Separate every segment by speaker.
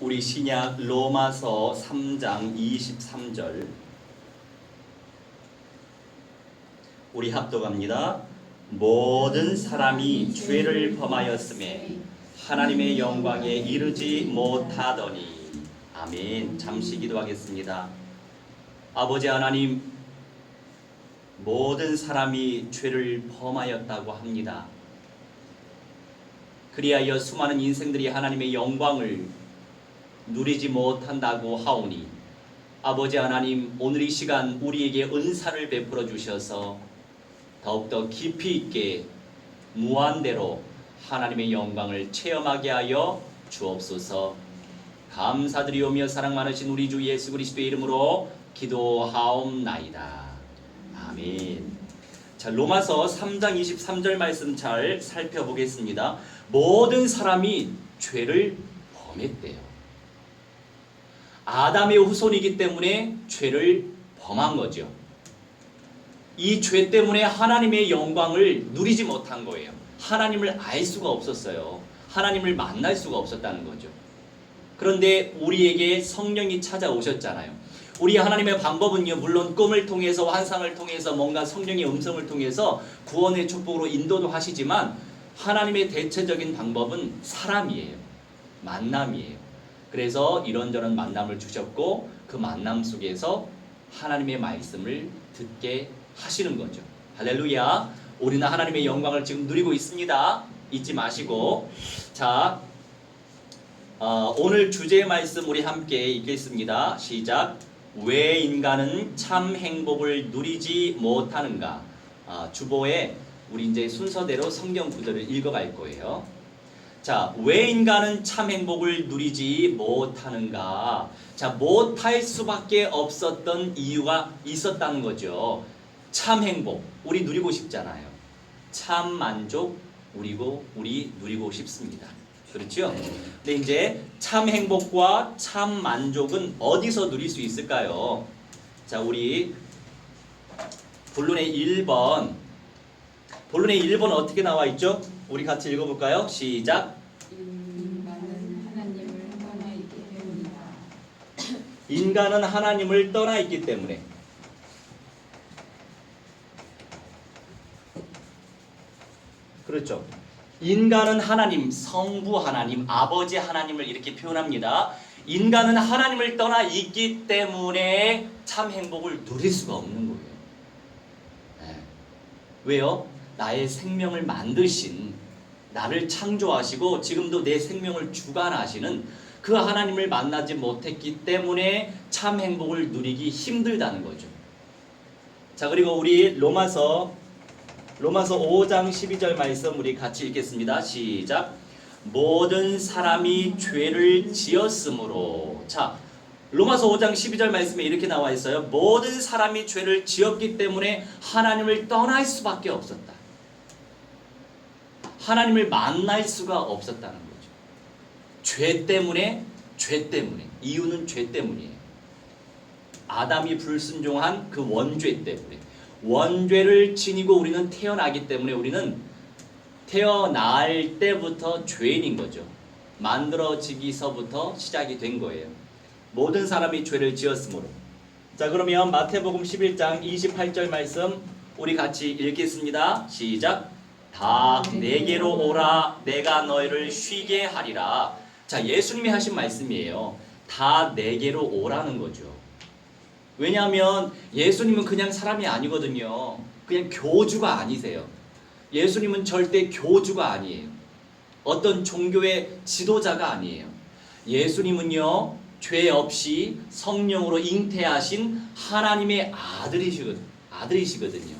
Speaker 1: 우리 신약 로마서 3장 23절 우리 합독합니다. 모든 사람이 죄를 범하였음에 하나님의 영광에 이르지 못하더니. 아멘. 잠시 기도하겠습니다. 아버지 하나님, 모든 사람이 죄를 범하였다고 합니다. 그리하여 수많은 인생들이 하나님의 영광을 누리지 못한다고 하오니, 아버지 하나님, 오늘 이 시간 우리에게 은사를 베풀어 주셔서 더욱더 깊이 있게 무한대로 하나님의 영광을 체험하게 하여 주옵소서. 감사드리오며 사랑 많으신 우리 주 예수 그리스도의 이름으로 기도하옵나이다. 아멘. 자, 로마서 3장 23절 말씀 잘 살펴보겠습니다. 모든 사람이 죄를 범했대요. 아담의 후손이기 때문에 죄를 범한 거죠. 이 죄 때문에 하나님의 영광을 누리지 못한 거예요. 하나님을 알 수가 없었어요. 하나님을 만날 수가 없었다는 거죠. 그런데 우리에게 성령이 찾아오셨잖아요. 우리 하나님의 방법은요, 물론 꿈을 통해서, 환상을 통해서, 뭔가 성령의 음성을 통해서 구원의 축복으로 인도도 하시지만, 하나님의 대체적인 방법은 사람이에요. 만남이에요. 그래서 이런저런 만남을 주셨고, 그 만남 속에서 하나님의 말씀을 듣게 하시는 거죠. 할렐루야. 우리는 하나님의 영광을 지금 누리고 있습니다. 잊지 마시고. 자, 오늘 주제의 말씀 우리 함께 읽겠습니다. 시작. 왜 인간은 참 행복을 누리지 못하는가? 주보에 우리 이제 순서대로 성경 구절을 읽어갈 거예요. 자, 왜 인간은 참 행복을 누리지 못하는가? 자, 못할 수밖에 없었던 이유가 있었다는 거죠. 참 행복, 우리 누리고 싶잖아요. 참 만족, 우리 누리고 싶습니다. 그렇죠? 근데 이제 참 행복과 참 만족은 어디서 누릴 수 있을까요? 자, 우리 본론의 1번. 본론의 1번 어떻게 나와 있죠? 우리 같이 읽어볼까요? 시작.
Speaker 2: 인간은 하나님을 떠나 있기 때문이다.
Speaker 1: 인간은 하나님을 떠나 있기 때문에. 그렇죠. 인간은 하나님, 성부 하나님, 아버지 하나님을 이렇게 표현합니다. 인간은 하나님을 떠나 있기 때문에 참 행복을 누릴 수가 없는 거예요. 네. 왜요? 나의 생명을 만드신, 나를 창조하시고 지금도 내 생명을 주관하시는 그 하나님을 만나지 못했기 때문에 참 행복을 누리기 힘들다는 거죠. 자, 그리고 우리 로마서 5장 12절 말씀 우리 같이 읽겠습니다. 시작. 모든 사람이 죄를 지었으므로. 자, 로마서 5장 12절 말씀에 이렇게 나와 있어요. 모든 사람이 죄를 지었기 때문에 하나님을 떠날 수밖에 없었다. 하나님을 만날 수가 없었다는 거죠. 죄 때문에. 이유는 죄 때문이에요. 아담이 불순종한 그 원죄 때문에. 원죄를 지니고 우리는 태어나기 때문에 우리는 태어날 때부터 죄인인 거죠. 만들어지기서부터 시작이 된 거예요. 모든 사람이 죄를 지었으므로. 자, 그러면 마태복음 11장 28절 말씀 우리 같이 읽겠습니다. 시작. 다 내게로 오라, 내가 너희를 쉬게 하리라. 자, 예수님이 하신 말씀이에요. 다 내게로 오라는 거죠. 왜냐하면 예수님은 그냥 사람이 아니거든요. 그냥 교주가 아니세요. 예수님은 절대 교주가 아니에요. 어떤 종교의 지도자가 아니에요. 예수님은요, 죄 없이 성령으로 잉태하신 하나님의 아들이시거든요.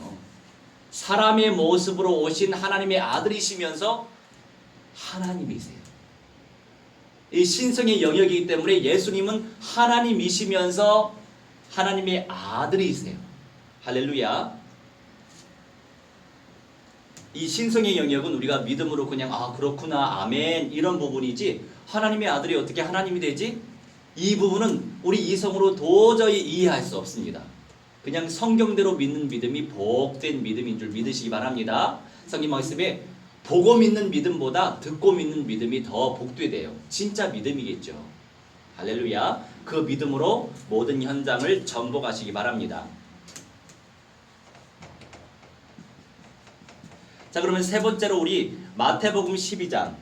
Speaker 1: 사람의 모습으로 오신 하나님의 아들이시면서 하나님이세요. 이 신성의 영역이기 때문에 예수님은 하나님이시면서 하나님의 아들이세요. 할렐루야. 이 신성의 영역은 우리가 믿음으로 그냥 그렇구나, 아멘, 이런 부분이지, 하나님의 아들이 어떻게 하나님이 되지? 이 부분은 우리 이성으로 도저히 이해할 수 없습니다. 그냥 성경대로 믿는 믿음이 복된 믿음인 줄 믿으시기 바랍니다. 성경 말씀에 보고 믿는 믿음보다 듣고 믿는 믿음이 더 복되대요. 진짜 믿음이겠죠. 할렐루야. 그 믿음으로 모든 현장을 전복하시기 바랍니다. 자, 그러면 세 번째로 우리 마태복음 12장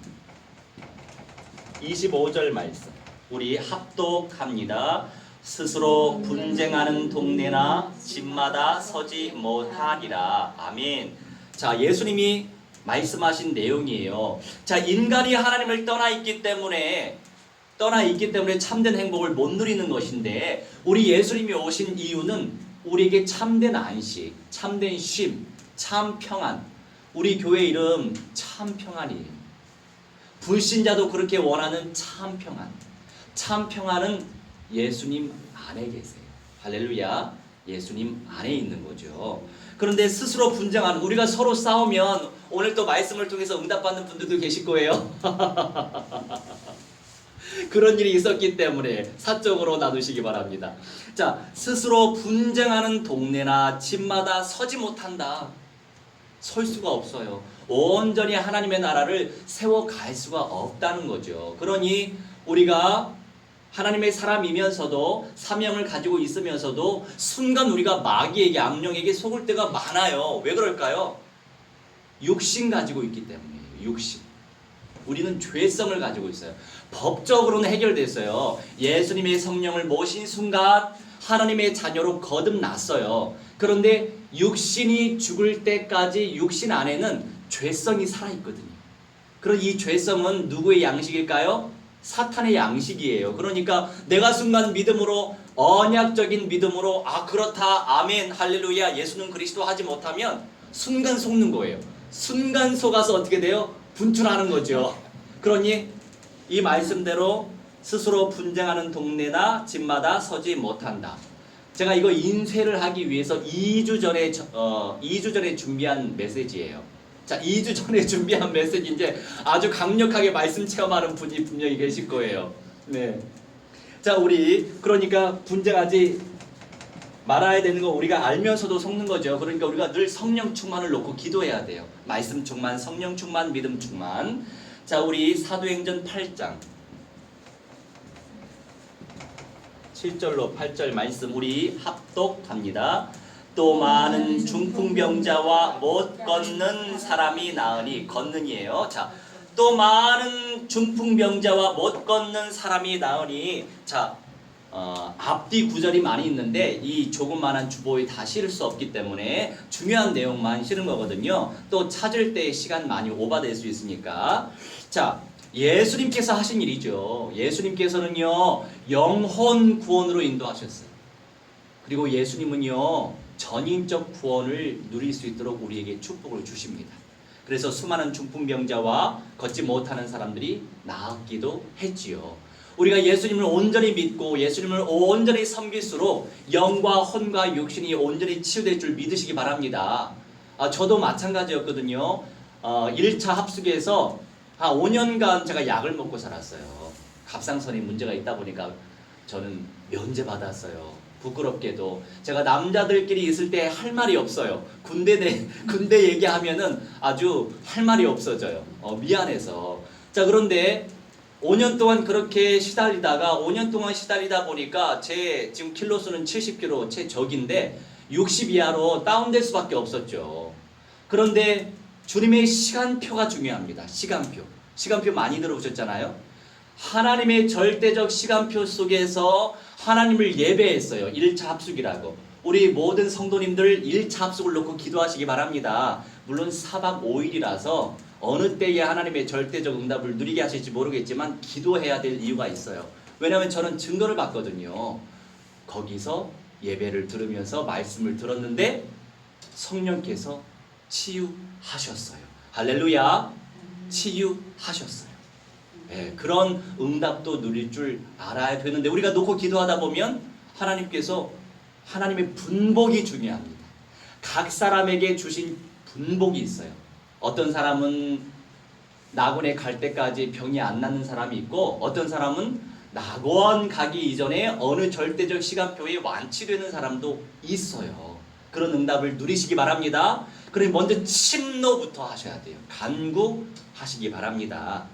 Speaker 1: 25절 말씀 우리 합독합니다. 스스로 분쟁하는 동네나 집마다 서지 못하리라. 아멘. 자, 예수님이 말씀하신 내용이에요. 자, 인간이 하나님을 떠나 있기 때문에 참된 행복을 못 누리는 것인데, 우리 예수님이 오신 이유는 우리에게 참된 안식, 참된 쉼, 참 평안. 우리 교회 이름 참 평안이에요. 불신자도 그렇게 원하는 참 평안. 참 평안은 예수님 안에 계세요. 할렐루야. 예수님 안에 있는 거죠. 그런데 스스로 분쟁하는, 우리가 서로 싸우면 오늘 또 말씀을 통해서 응답받는 분들도 계실 거예요. 그런 일이 있었기 때문에 사적으로 나누시기 바랍니다. 자, 스스로 분쟁하는 동네나 집마다 서지 못한다. 설 수가 없어요. 온전히 하나님의 나라를 세워갈 수가 없다는 거죠. 그러니 우리가 하나님의 사람이면서도 사명을 가지고 있으면서도 순간 우리가 마귀에게, 악령에게 속을 때가 많아요. 왜 그럴까요? 육신 가지고 있기 때문이에요. 육신. 우리는 죄성을 가지고 있어요. 법적으로는 해결됐어요. 예수님의 성령을 모신 순간 하나님의 자녀로 거듭났어요. 그런데 육신이 죽을 때까지 육신 안에는 죄성이 살아있거든요. 그럼 이 죄성은 누구의 양식일까요? 사탄의 양식이에요. 그러니까 내가 순간 믿음으로, 언약적인 믿음으로 그렇다, 아멘, 할렐루야, 예수는 그리스도 하지 못하면 순간 속는 거예요. 순간 속아서 어떻게 돼요? 분출하는 거죠. 그러니 이 말씀대로 스스로 분쟁하는 동네나 집마다 서지 못한다. 제가 이거 인쇄를 하기 위해서 2주 전에 준비한 메시지예요. 자, 2주 전에 준비한 메시지인데 아주 강력하게 말씀 체험하는 분이 분명히 계실 거예요. 네. 자, 우리 그러니까 분쟁하지 말아야 되는 거 우리가 알면서도 속는 거죠. 그러니까 우리가 늘 성령 충만을 놓고 기도해야 돼요. 말씀 충만, 성령 충만, 믿음 충만. 자, 우리 사도행전 8장 7절로 8절 말씀 우리 합독합니다. 또 많은 중풍병자와 못 걷는 사람이 나으니, 걷는이에요. 자, 또 많은 중풍병자와 못 걷는 사람이 나으니, 자, 앞뒤 구절이 많이 있는데 이 조그만한 주보에 다 실을 수 없기 때문에 중요한 내용만 실은 거거든요. 또 찾을 때 시간 많이 오버될 수 있으니까. 자, 예수님께서 하신 일이죠. 예수님께서는요, 영혼 구원으로 인도하셨어요. 그리고 예수님은요, 전인적 구원을 누릴 수 있도록 우리에게 축복을 주십니다. 그래서 수많은 중풍병자와 걷지 못하는 사람들이 나았기도 했지요. 우리가 예수님을 온전히 믿고 예수님을 온전히 섬길수록 영과 혼과 육신이 온전히 치유될 줄 믿으시기 바랍니다. 저도 마찬가지였거든요. 1차 합숙에서 한 5년간 제가 약을 먹고 살았어요. 갑상선에 문제가 있다 보니까 저는 면제받았어요. 부끄럽게도 제가 남자들끼리 있을 때 할 말이 없어요. 군대 얘기하면은 아주 할 말이 없어져요. 미안해서. 자, 그런데 5년 동안 그렇게 시달리다가 5년 동안 시달리다 보니까 제 지금 킬로수는 70kg 최적인데 60 이하로 다운될 수밖에 없었죠. 그런데 주님의 시간표가 중요합니다. 시간표 많이 들어보셨잖아요. 하나님의 절대적 시간표 속에서 하나님을 예배했어요. 1차 합숙이라고. 우리 모든 성도님들 1차 합숙을 놓고 기도하시기 바랍니다. 물론 4박 5일이라서 어느 때에 하나님의 절대적 응답을 누리게 하실지 모르겠지만 기도해야 될 이유가 있어요. 왜냐하면 저는 증거를 봤거든요. 거기서 예배를 들으면서 말씀을 들었는데 성령께서 치유하셨어요. 할렐루야. 치유하셨어요. 네, 그런 응답도 누릴 줄 알아야 되는데 우리가 놓고 기도하다 보면 하나님께서, 하나님의 분복이 중요합니다. 각 사람에게 주신 분복이 있어요. 어떤 사람은 낙원에 갈 때까지 병이 안 낫는 사람이 있고, 어떤 사람은 낙원 가기 이전에 어느 절대적 시간표에 완치되는 사람도 있어요. 그런 응답을 누리시기 바랍니다. 그럼 먼저 침노부터 하셔야 돼요. 간구하시기 바랍니다.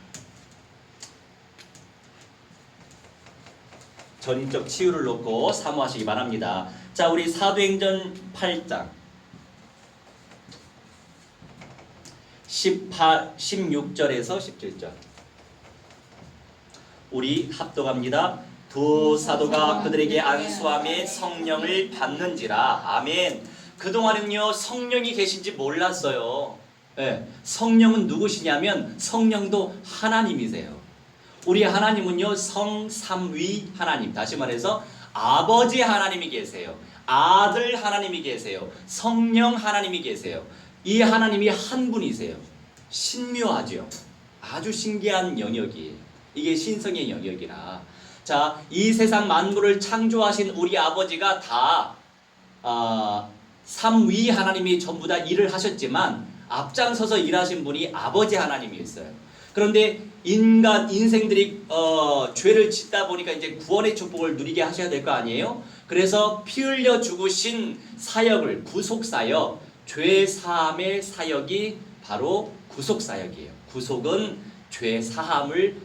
Speaker 1: 전인적 치유를 놓고 사모하시기 바랍니다. 자, 우리 사도행전 8장 16절에서 17절 우리 합독합니다. 두 사도가 그들에게 안수함에 성령을 받는지라. 아멘. 그동안은요 성령이 계신지 몰랐어요. 네, 성령은 누구시냐면 성령도 하나님이세요. 우리 하나님은요 성삼위 하나님, 다시 말해서 아버지 하나님이 계세요. 아들 하나님이 계세요. 성령 하나님이 계세요. 이 하나님이 한 분이세요. 신묘하죠. 아주 신기한 영역이에요. 이게 신성의 영역이라. 자, 이 세상 만물을 창조하신 우리 아버지가 다 삼위 하나님이 전부 다 일을 하셨지만 앞장서서 일하신 분이 아버지 하나님이었어요. 그런데 인생들이 죄를 짓다 보니까 이제 구원의 축복을 누리게 하셔야 될 거 아니에요? 그래서 피 흘려 죽으신 사역을, 구속 사역, 죄 사함의 사역이 바로 구속 사역이에요. 구속은 죄 사함을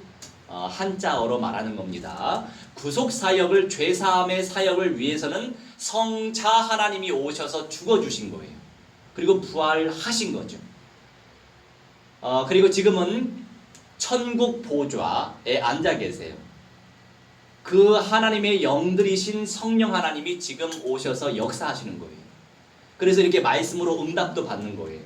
Speaker 1: 한자어로 말하는 겁니다. 구속 사역을, 죄 사함의 사역을 위해서는 성자 하나님이 오셔서 죽어 주신 거예요. 그리고 부활하신 거죠. 그리고 지금은 천국 보좌에 앉아 계세요. 그 하나님의 영들이신 성령 하나님이 지금 오셔서 역사하시는 거예요. 그래서 이렇게 말씀으로 응답도 받는 거예요.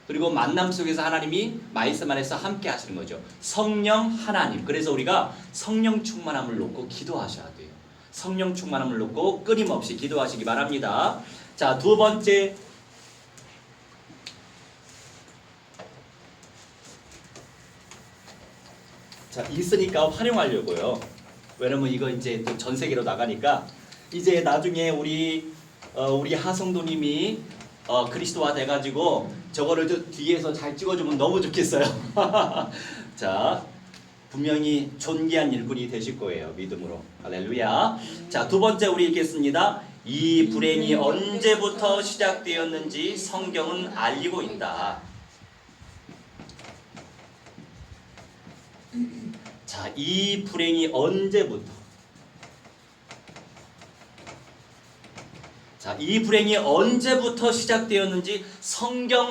Speaker 1: 그리고 만남 속에서 하나님이 말씀 안에서 함께 하시는 거죠. 성령 하나님. 그래서 우리가 성령 충만함을 놓고 기도하셔야 돼요. 성령 충만함을 놓고 끊임없이 기도하시기 바랍니다. 자, 두 번째, 자, 있으니까 활용하려고요. 왜냐면 이거 이제 또 전 세계로 나가니까 이제 나중에 우리 하성도님이 그리스도화 돼가지고 저거를 뒤에서 잘 찍어주면 너무 좋겠어요. 자, 분명히 존귀한 일꾼이 되실 거예요. 믿음으로. 할렐루야. 자, 두 번째 우리 읽겠습니다. 이 불행이 언제부터 시작되었는지 성경은 알리고 있다. 자, 이 불행이 언제부터? 자, 이 불행이 언제부터 시작되었는지 성경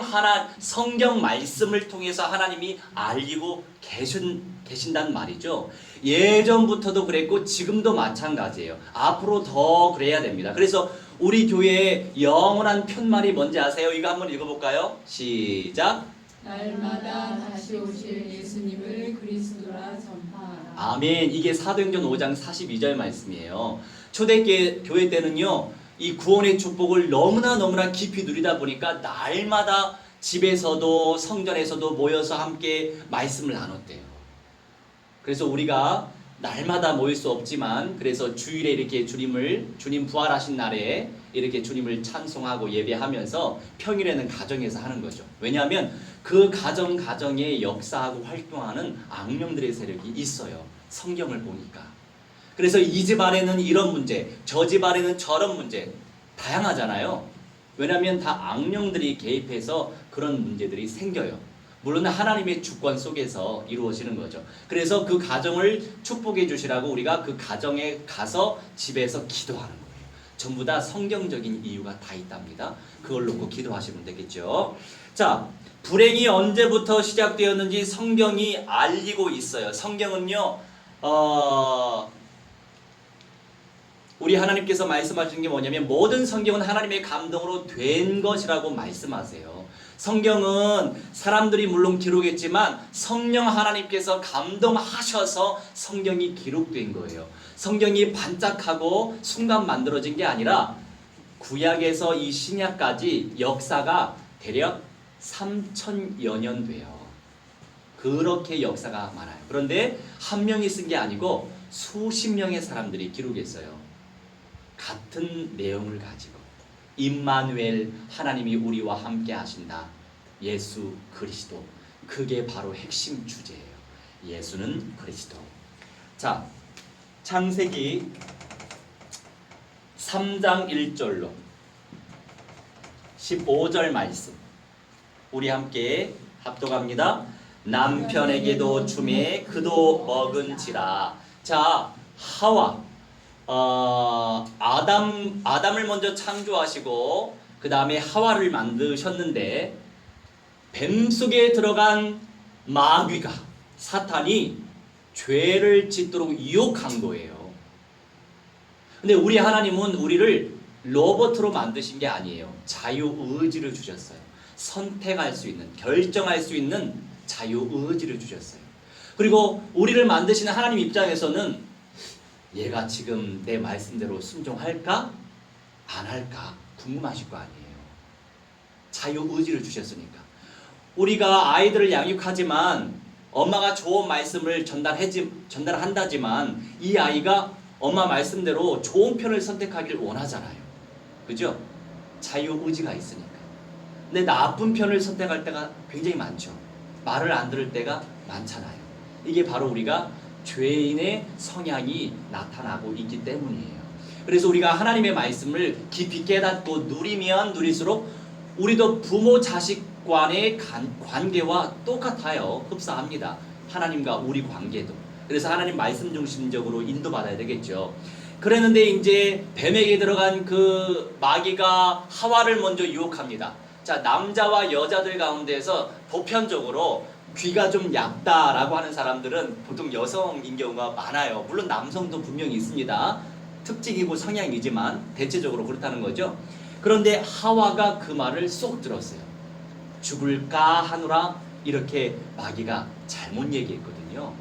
Speaker 1: 말씀을 통해서 하나님이 알리고 계신단 말이죠. 예전부터도 그랬고 지금도 마찬가지예요. 앞으로 더 그래야 됩니다. 그래서 우리 교회의 영원한 편말이 뭔지 아세요? 이거 한번 읽어볼까요? 시작.
Speaker 2: 날마다 다시 오실 예수님을 그리스도라 전파하라.
Speaker 1: 아멘. 이게 사도행전 5장 42절 말씀이에요. 초대교회 때는요, 이 구원의 축복을 너무나 깊이 누리다 보니까 날마다 집에서도 성전에서도 모여서 함께 말씀을 나눴대요. 그래서 우리가 날마다 모일 수 없지만 그래서 주일에 이렇게 주님 부활하신 날에 이렇게 주님을 찬송하고 예배하면서 평일에는 가정에서 하는 거죠. 왜냐하면 그 가정에 역사하고 활동하는 악령들의 세력이 있어요. 성경을 보니까. 그래서 이 집 안에는 이런 문제, 저 집 안에는 저런 문제, 다양하잖아요. 왜냐하면 다 악령들이 개입해서 그런 문제들이 생겨요. 물론 하나님의 주권 속에서 이루어지는 거죠. 그래서 그 가정을 축복해 주시라고 우리가 그 가정에 가서 집에서 기도하는 거예요. 전부 다 성경적인 이유가 다 있답니다. 그걸 놓고 기도하시면 되겠죠. 자, 불행이 언제부터 시작되었는지 성경이 알리고 있어요. 성경은요, 우리 하나님께서 말씀하시는 게 뭐냐면 모든 성경은 하나님의 감동으로 된 것이라고 말씀하세요. 성경은 사람들이 물론 기록했지만 성령 하나님께서 감동하셔서 성경이 기록된 거예요. 성경이 반짝하고 순간 만들어진 게 아니라 구약에서 이 신약까지 역사가 대략 3,000여 년 돼요. 그렇게 역사가 많아요. 그런데 한 명이 쓴 게 아니고 수십 명의 사람들이 기록했어요. 같은 내용을 가지고 임마누엘, 하나님이 우리와 함께 하신다. 예수 그리스도. 그게 바로 핵심 주제예요. 예수는 그리스도. 자, 창세기 3장 1절로 15절 말씀 우리 함께 합독합니다. 남편에게도 주매 그도 먹은지라. 자, 하와 아담을 먼저 창조하시고 그 다음에 하와를 만드셨는데 뱀 속에 들어간 마귀가 사탄이 죄를 짓도록 유혹한 거예요. 근데 우리 하나님은 우리를 로봇으로 만드신 게 아니에요. 자유의지를 주셨어요. 선택할 수 있는, 결정할 수 있는 자유의지를 주셨어요. 그리고 우리를 만드시는 하나님 입장에서는 얘가 지금 내 말씀대로 순종할까? 안 할까? 궁금하실 거 아니에요. 자유의지를 주셨으니까. 우리가 아이들을 양육하지만 엄마가 좋은 말씀을 전달한다지만 이 아이가 엄마 말씀대로 좋은 편을 선택하길 원하잖아요. 그죠? 자유의지가 있으니까. 근데 나쁜 편을 선택할 때가 굉장히 많죠. 말을 안 들을 때가 많잖아요. 이게 바로 우리가 죄인의 성향이 나타나고 있기 때문이에요. 그래서 우리가 하나님의 말씀을 깊이 깨닫고 누리면 누릴수록 우리도 부모 자식 간의 관계와 똑같아요. 흡사합니다. 하나님과 우리 관계도. 그래서 하나님 말씀 중심적으로 인도받아야 되겠죠. 그랬는데 이제 뱀에게 들어간 그 마귀가 하와를 먼저 유혹합니다. 자, 남자와 여자들 가운데서 보편적으로 귀가 좀 얇다라고 하는 사람들은 보통 여성인 경우가 많아요. 물론 남성도 분명히 있습니다. 특징이고 성향이지만 대체적으로 그렇다는 거죠. 그런데 하와가 그 말을 쏙 들었어요. 죽을까 하노라 이렇게 마귀가 잘못 얘기했거든요.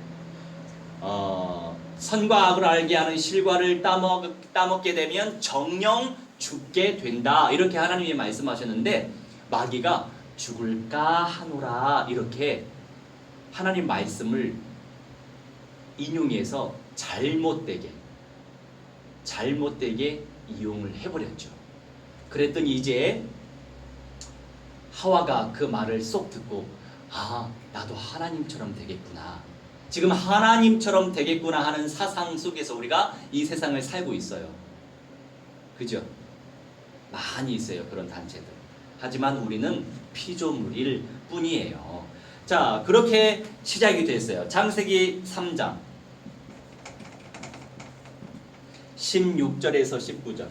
Speaker 1: 선과 악을 알게 하는 실과를 따먹게 되면 정령 죽게 된다 이렇게 하나님이 말씀하셨는데 마귀가 죽을까 하노라 이렇게 하나님 말씀을 인용해서 잘못되게 이용을 해버렸죠. 그랬더니 이제 하와가 그 말을 쏙 듣고 나도 하나님처럼 되겠구나. 지금 하나님처럼 되겠구나 하는 사상 속에서 우리가 이 세상을 살고 있어요. 그죠? 많이 있어요. 그런 단체들. 하지만 우리는 피조물일 뿐이에요. 자, 그렇게 시작이 됐어요. 창세기 3장 16절에서 19절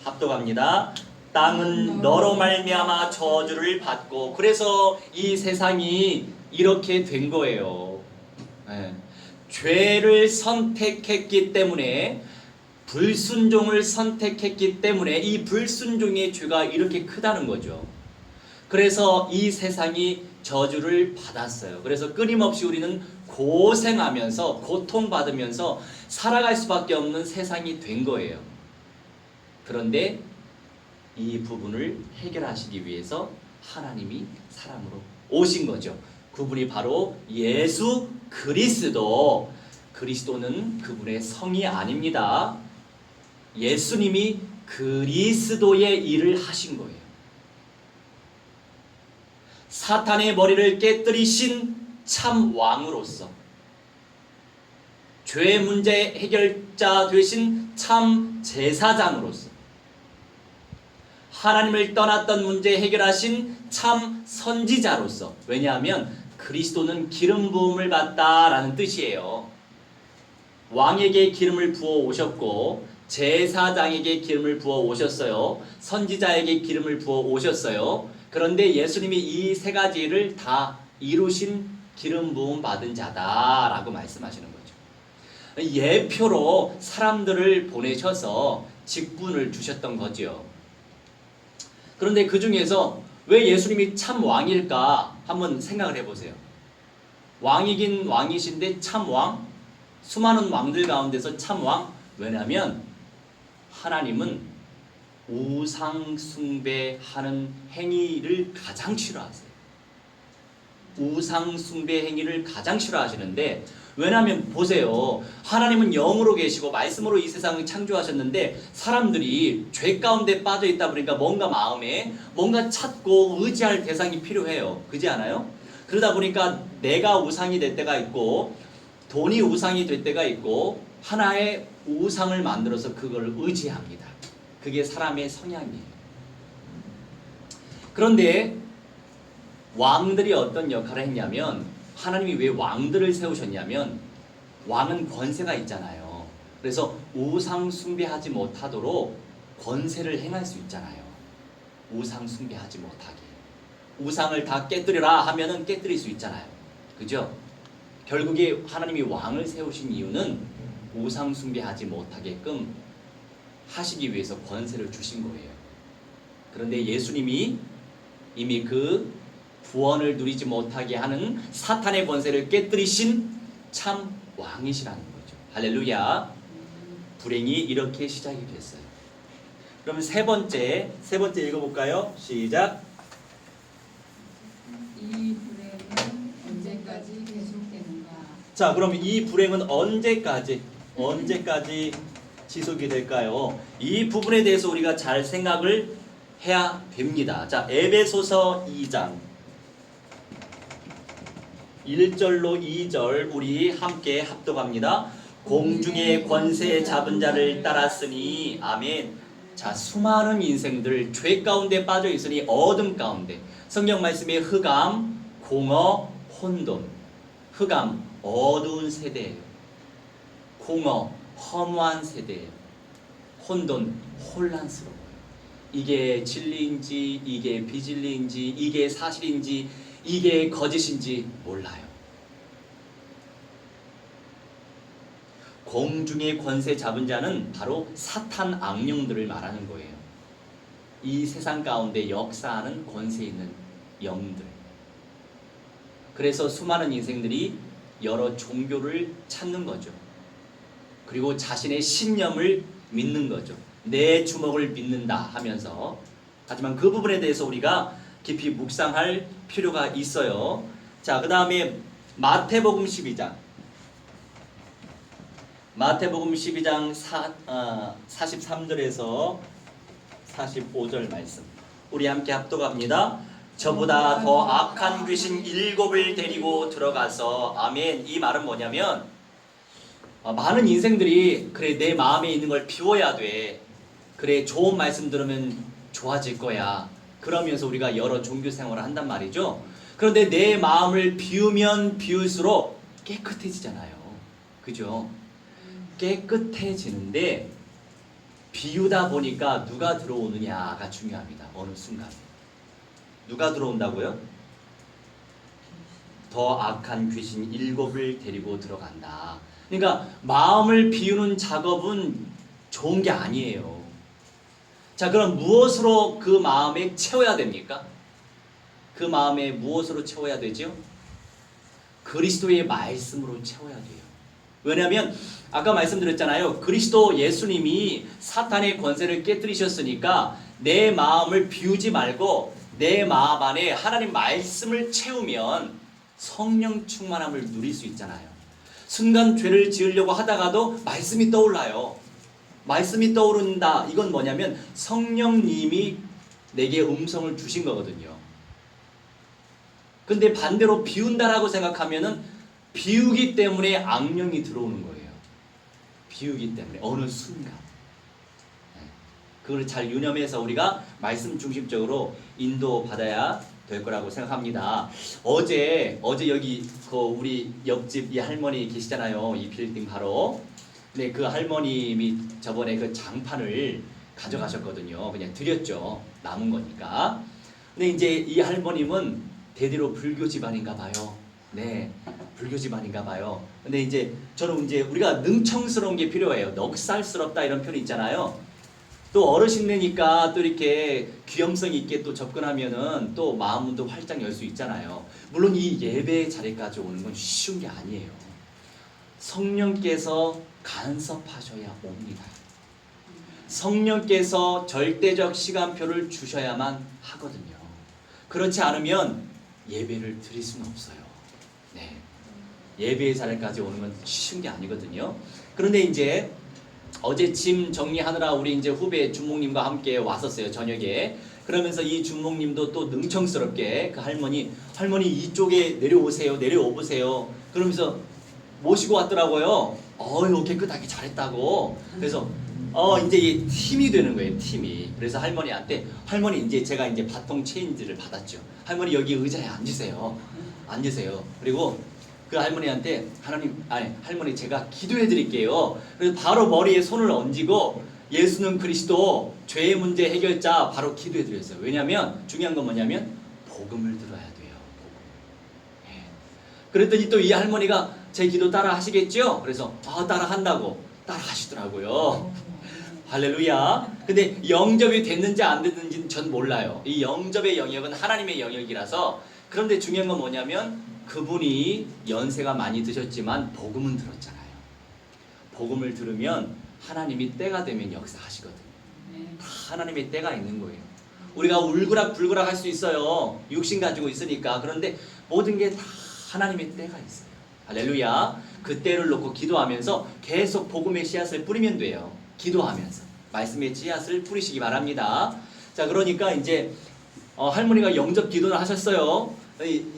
Speaker 1: 합독합니다. 땅은 너로 말미암아 저주를 받고 그래서 이 세상이 이렇게 된 거예요. 죄를 선택했기 때문에 불순종을 선택했기 때문에 이 불순종의 죄가 이렇게 크다는 거죠. 그래서 이 세상이 저주를 받았어요. 그래서 끊임없이 우리는 고생하면서 고통받으면서 살아갈 수밖에 없는 세상이 된 거예요. 그런데 이 부분을 해결하시기 위해서 하나님이 사람으로 오신 거죠. 그분이 바로 예수 그리스도. 그리스도는 그분의 성이 아닙니다. 예수님이 그리스도의 일을 하신 거예요. 사탄의 머리를 깨뜨리신 참 왕으로서 죄 문제 해결자 되신 참 제사장으로서 하나님을 떠났던 문제 해결하신 참 선지자로서. 왜냐하면 그리스도는 기름 부음을 받다라는 뜻이에요. 왕에게 기름을 부어 오셨고 제사장에게 기름을 부어 오셨어요. 선지자에게 기름을 부어 오셨어요. 그런데 예수님이 이 세 가지를 다 이루신 기름 부음 받은 자다라고 말씀하시는 거죠. 예표로 사람들을 보내셔서 직분을 주셨던 거죠. 그런데 그 중에서 왜 예수님이 참 왕일까 한번 생각을 해보세요. 왕이긴 왕이신데 참 왕? 수많은 왕들 가운데서 참 왕? 왜냐하면 하나님은 우상 숭배하는 행위를 가장 싫어하세요. 우상 숭배 행위를 가장 싫어하시는데 왜냐하면 보세요. 하나님은 영으로 계시고 말씀으로 이 세상을 창조하셨는데 사람들이 죄 가운데 빠져 있다 보니까 뭔가 마음에 뭔가 찾고 의지할 대상이 필요해요. 그렇지 않아요? 그러다 보니까 내가 우상이 될 때가 있고 돈이 우상이 될 때가 있고 하나의 우상을 만들어서 그걸 의지합니다. 그게 사람의 성향이에요. 그런데 왕들이 어떤 역할을 했냐면 하나님이 왜 왕들을 세우셨냐면 왕은 권세가 있잖아요. 그래서 우상 숭배하지 못하도록 권세를 행할 수 있잖아요. 우상 숭배하지 못하게. 우상을 다 깨뜨려라 하면은 깨뜨릴 수 있잖아요. 그죠? 결국에 하나님이 왕을 세우신 이유는 우상 숭배하지 못하게끔 하시기 위해서 권세를 주신 거예요. 그런데 예수님이 이미 그 구원을 누리지 못하게 하는 사탄의 권세를 깨뜨리신 참 왕이시라는 거죠. 할렐루야. 불행이 이렇게 시작이 됐어요. 그럼 세 번째 읽어볼까요? 시작.
Speaker 2: 이 불행은 언제까지 계속되는가?
Speaker 1: 자, 그럼 이 불행은 언제까지 지속이 될까요? 이 부분에 대해서 우리가 잘 생각을 해야 됩니다. 자, 에베소서 2장 1절로 2절 우리 함께 합독합니다. 공중의 권세 잡은 자를 따랐으니 아멘. 자, 수많은 인생들 죄 가운데 빠져 있으니 어둠 가운데 성경 말씀에 흑암, 공허, 혼돈. 흑암 어두운 세대예요. 공허 허무한 세대예요. 혼돈 혼란스러워요. 이게 진리인지 이게 비진리인지 이게 사실인지 이게 거짓인지 몰라요. 공중의 권세 잡은 자는 바로 사탄 악령들을 말하는 거예요. 이 세상 가운데 역사하는 권세 있는 영들. 그래서 수많은 인생들이 여러 종교를 찾는 거죠. 그리고 자신의 신념을 믿는 거죠. 내 주먹을 믿는다 하면서. 하지만 그 부분에 대해서 우리가 깊이 묵상할 필요가 있어요. 자, 그 다음에 마태복음 12장 43절에서 45절 말씀 우리 함께 합독합니다. 저보다 더 악한 귀신 7을 데리고 들어가서 아멘. 이 말은 뭐냐면 많은 인생들이 그래 내 마음에 있는 걸 비워야 돼. 그래 좋은 말씀 들으면 좋아질 거야. 그러면서 우리가 여러 종교 생활을 한단 말이죠. 그런데 내 마음을 비우면 비울수록 깨끗해지잖아요. 그죠? 깨끗해지는데 비우다 보니까 누가 들어오느냐가 중요합니다. 어느 순간 누가 들어온다고요? 더 악한 귀신 7을 데리고 들어간다. 그러니까 마음을 비우는 작업은 좋은 게 아니에요. 자, 그럼 무엇으로 그 마음에 채워야 됩니까? 그 마음에 무엇으로 채워야 되죠? 그리스도의 말씀으로 채워야 돼요. 왜냐하면 아까 말씀드렸잖아요. 그리스도 예수님이 사탄의 권세를 깨뜨리셨으니까 내 마음을 비우지 말고 내 마음 안에 하나님 말씀을 채우면 성령 충만함을 누릴 수 있잖아요. 순간 죄를 지으려고 하다가도 말씀이 떠올라요. 말씀이 떠오른다. 이건 뭐냐면 성령님이 내게 음성을 주신 거거든요. 근데 반대로 비운다라고 생각하면은 비우기 때문에 악령이 들어오는 거예요. 비우기 때문에 어느 순간. 그걸 잘 유념해서 우리가 말씀 중심적으로 인도받아야 될 거라고 생각합니다. 어제 여기 그 우리 옆집 이 할머니 계시잖아요. 이 빌딩 바로. 근데 그 할머님이 저번에 그 장판을 가져가셨거든요. 그냥 드렸죠. 남은 거니까. 근데 이제 이 할머님은 대대로 불교 집안인가 봐요. 네, 불교 집안인가 봐요. 근데 이제 저는 이제 우리가 능청스러운 게 필요해요. 넉살스럽다 이런 표현 있잖아요. 또 어르신네니까 또 이렇게 귀염성 있게 또 접근하면은 또 마음도 활짝 열 수 있잖아요. 물론 이 예배 자리까지 오는 건 쉬운 게 아니에요. 성령께서 간섭하셔야 옵니다. 성령께서 절대적 시간표를 주셔야만 하거든요. 그렇지 않으면 예배를 드릴 수는 없어요. 네, 예배의 자리까지 오는 건 쉬운 게 아니거든요. 그런데 이제 어제 짐 정리하느라 우리 이제 후배 주목님과 함께 왔었어요. 저녁에. 그러면서 이 주목님도 또 능청스럽게 그 할머니 이쪽에 내려오세요. 그러면서 모시고 왔더라고요. 깨끗하게 잘했다고. 그래서 이제 이 팀이 되는 거예요. 팀이. 그래서 할머니 이제 제가 이제 바통 체인지를 받았죠. 할머니 여기 의자에 앉으세요. 그리고 그 할머니한테 할머니 제가 기도해 드릴게요. 그래서 바로 머리에 손을 얹고 예수는 그리스도 죄의 문제 해결자 바로 기도해 드렸어요. 왜냐하면 중요한 건 뭐냐면 복음을 들어야 돼요. 복음. 예. 그랬더니 또 이 할머니가 제 기도 따라 하시겠죠? 그래서 따라 한다고 따라 하시더라고요. 할렐루야. 근데 영접이 됐는지 안 됐는지는 전 몰라요. 이 영접의 영역은 하나님의 영역이라서. 그런데 중요한 건 뭐냐면 그분이 연세가 많이 드셨지만 복음은 들었잖아요. 복음을 들으면 하나님이 때가 되면 역사하시거든요. 다 하나님의 때가 있는 거예요. 우리가 울그락불그락 할 수 있어요. 육신 가지고 있으니까. 그런데 모든 게 다 하나님의 때가 있어요. 할렐루야. 그 때를 놓고 기도하면서 계속 복음의 씨앗을 뿌리면 돼요. 기도하면서 말씀의 씨앗을 뿌리시기 바랍니다. 자, 그러니까 이제 할머니가 영접 기도를 하셨어요.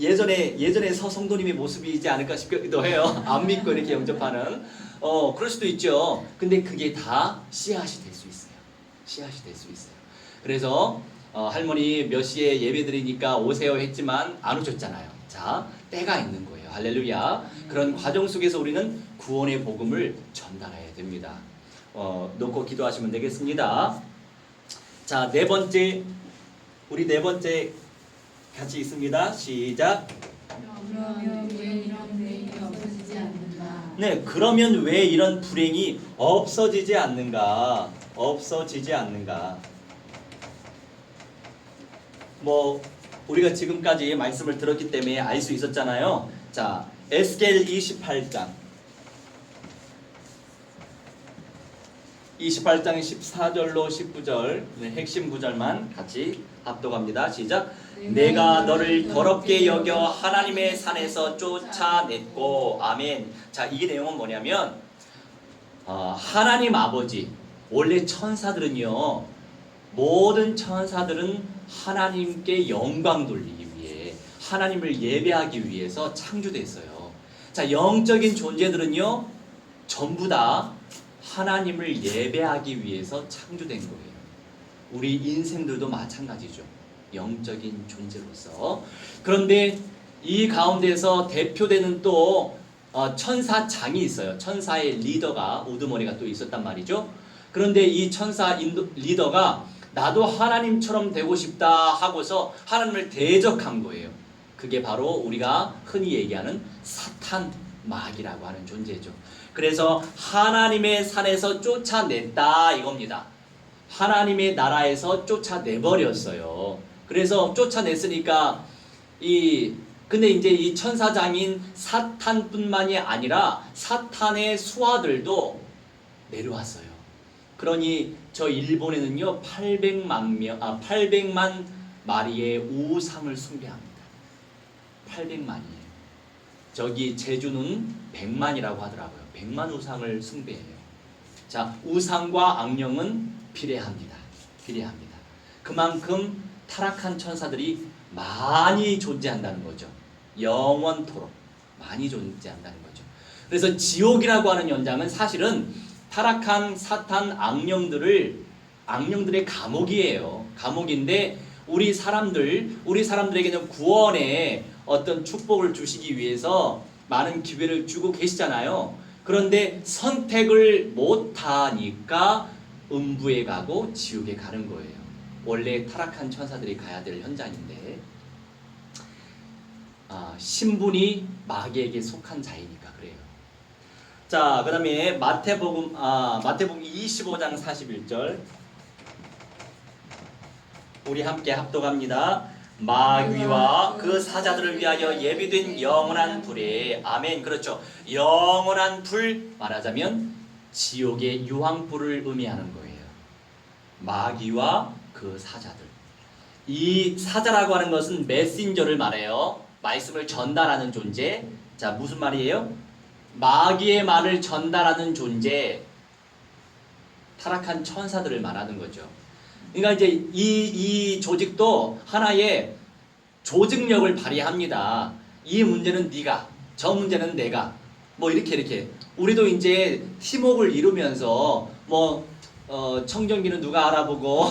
Speaker 1: 예전에 서성도님의 모습이지 않을까 싶기도 해요. 안 믿고 이렇게 영접하는. 그럴 수도 있죠. 근데 그게 다 씨앗이 될 수 있어요. 씨앗이 될 수 있어요. 그래서 할머니 몇 시에 예배 드리니까 오세요 했지만 안 오셨잖아요. 자, 때가 있는 거예요. 할렐루야. 그런 과정 속에서 우리는 구원의 복음을 전달해야 됩니다. 놓고 기도하시면 되겠습니다. 자, 우리 네 번째 같이 있습니다. 시작.
Speaker 2: 그러면 왜 이런 불행이 없어지지 않는가?
Speaker 1: 네, 그러면 왜 이런 불행이 없어지지 않는가? 없어지지 않는가? 우리가 지금까지 말씀을 들었기 때문에 알 수 있었잖아요. 자, 에스겔 28장 14절로 19절 핵심 구절만 같이 합독합니다. 시작. 내가 너를 더럽게 여겨 하나님의 산에서 쫓아냈고. 아멘. 자, 이 내용은 뭐냐면 하나님 아버지, 원래 천사들은요, 모든 천사들은 하나님께 영광 돌리기 위해, 하나님을 예배하기 위해서 창조됐어요. 자, 영적인 존재들은요 전부 다 하나님을 예배하기 위해서 창조된 거예요. 우리 인생들도 마찬가지죠. 영적인 존재로서. 그런데 이 가운데서 대표되는 또 천사장이 있어요. 천사의 리더가, 우두머리가 또 있었단 말이죠. 그런데 이 천사 리더가 나도 하나님처럼 되고 싶다 하고서 하나님을 대적한 거예요. 그게 바로 우리가 흔히 얘기하는 사탄, 마귀라고 하는 존재죠. 그래서 하나님의 산에서 쫓아냈다 이겁니다. 하나님의 나라에서 쫓아내버렸어요. 그래서 쫓아냈으니까 근데 이제 이 천사장인 사탄뿐만이 아니라 사탄의 수하들도 내려왔어요. 그러니 저 일본에는요 800만 마리의 우상을 숭배합니다. 800만이에요. 저기 제주는 100만이라고 하더라고요. 100만 우상을 숭배해요. 자, 우상과 악령은 비례합니다. 비례합니다. 그만큼 타락한 천사들이 많이 존재한다는 거죠. 영원토록 많이 존재한다는 거죠. 그래서 지옥이라고 하는 연장은 사실은 타락한 사탄 악령들의 감옥이에요. 감옥인데 우리 사람들에게는 구원의 어떤 축복을 주시기 위해서 많은 기회를 주고 계시잖아요. 그런데 선택을 못하니까 음부에 가고 지옥에 가는 거예요. 원래 타락한 천사들이 가야 될 현장인데 신분이 마귀에게 속한 자이니까 그래요. 자, 그 다음에 마태복음 25장 41절 우리 함께 합독합니다. 마귀와 그 사자들을 위하여 예비된 영원한 불에. 아멘. 그렇죠. 영원한 불, 말하자면 지옥의 유황불을 의미하는 거예요. 마귀와 그 사자들. 이 사자라고 하는 것은 메신저를 말해요. 말씀을 전달하는 존재. 자, 무슨 말이에요? 마귀의 말을 전달하는 존재. 타락한 천사들을 말하는 거죠. 그러니까 이제 이 조직도 하나의 조직력을 발휘합니다. 이 문제는 네가, 저 문제는 내가, 이렇게 우리도 이제 팀워크를 이루면서 청정기는 누가 알아보고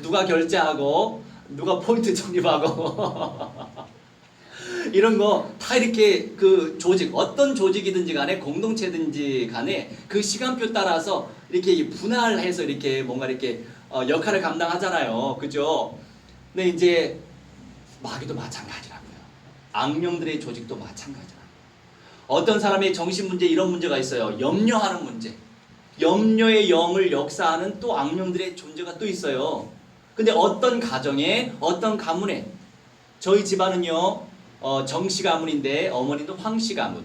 Speaker 1: 누가 결제하고 누가 포인트 적립하고 이런 거 다 이렇게 그 조직, 어떤 조직이든지 간에 공동체든지 간에 그 시간표 따라서 이렇게 분할해서 이렇게 뭔가 이렇게 역할을 감당하잖아요. 그죠? 근데 이제 마귀도 마찬가지라고요. 악령들의 조직도 마찬가지라고요. 어떤 사람의 정신 문제 이런 문제가 있어요. 염려하는 문제. 염려의 영을 역사하는 또 악령들의 존재가 또 있어요. 근데 어떤 가정에 어떤 가문에 저희 집안은요 정씨 가문인데 어머니도 황씨 가문.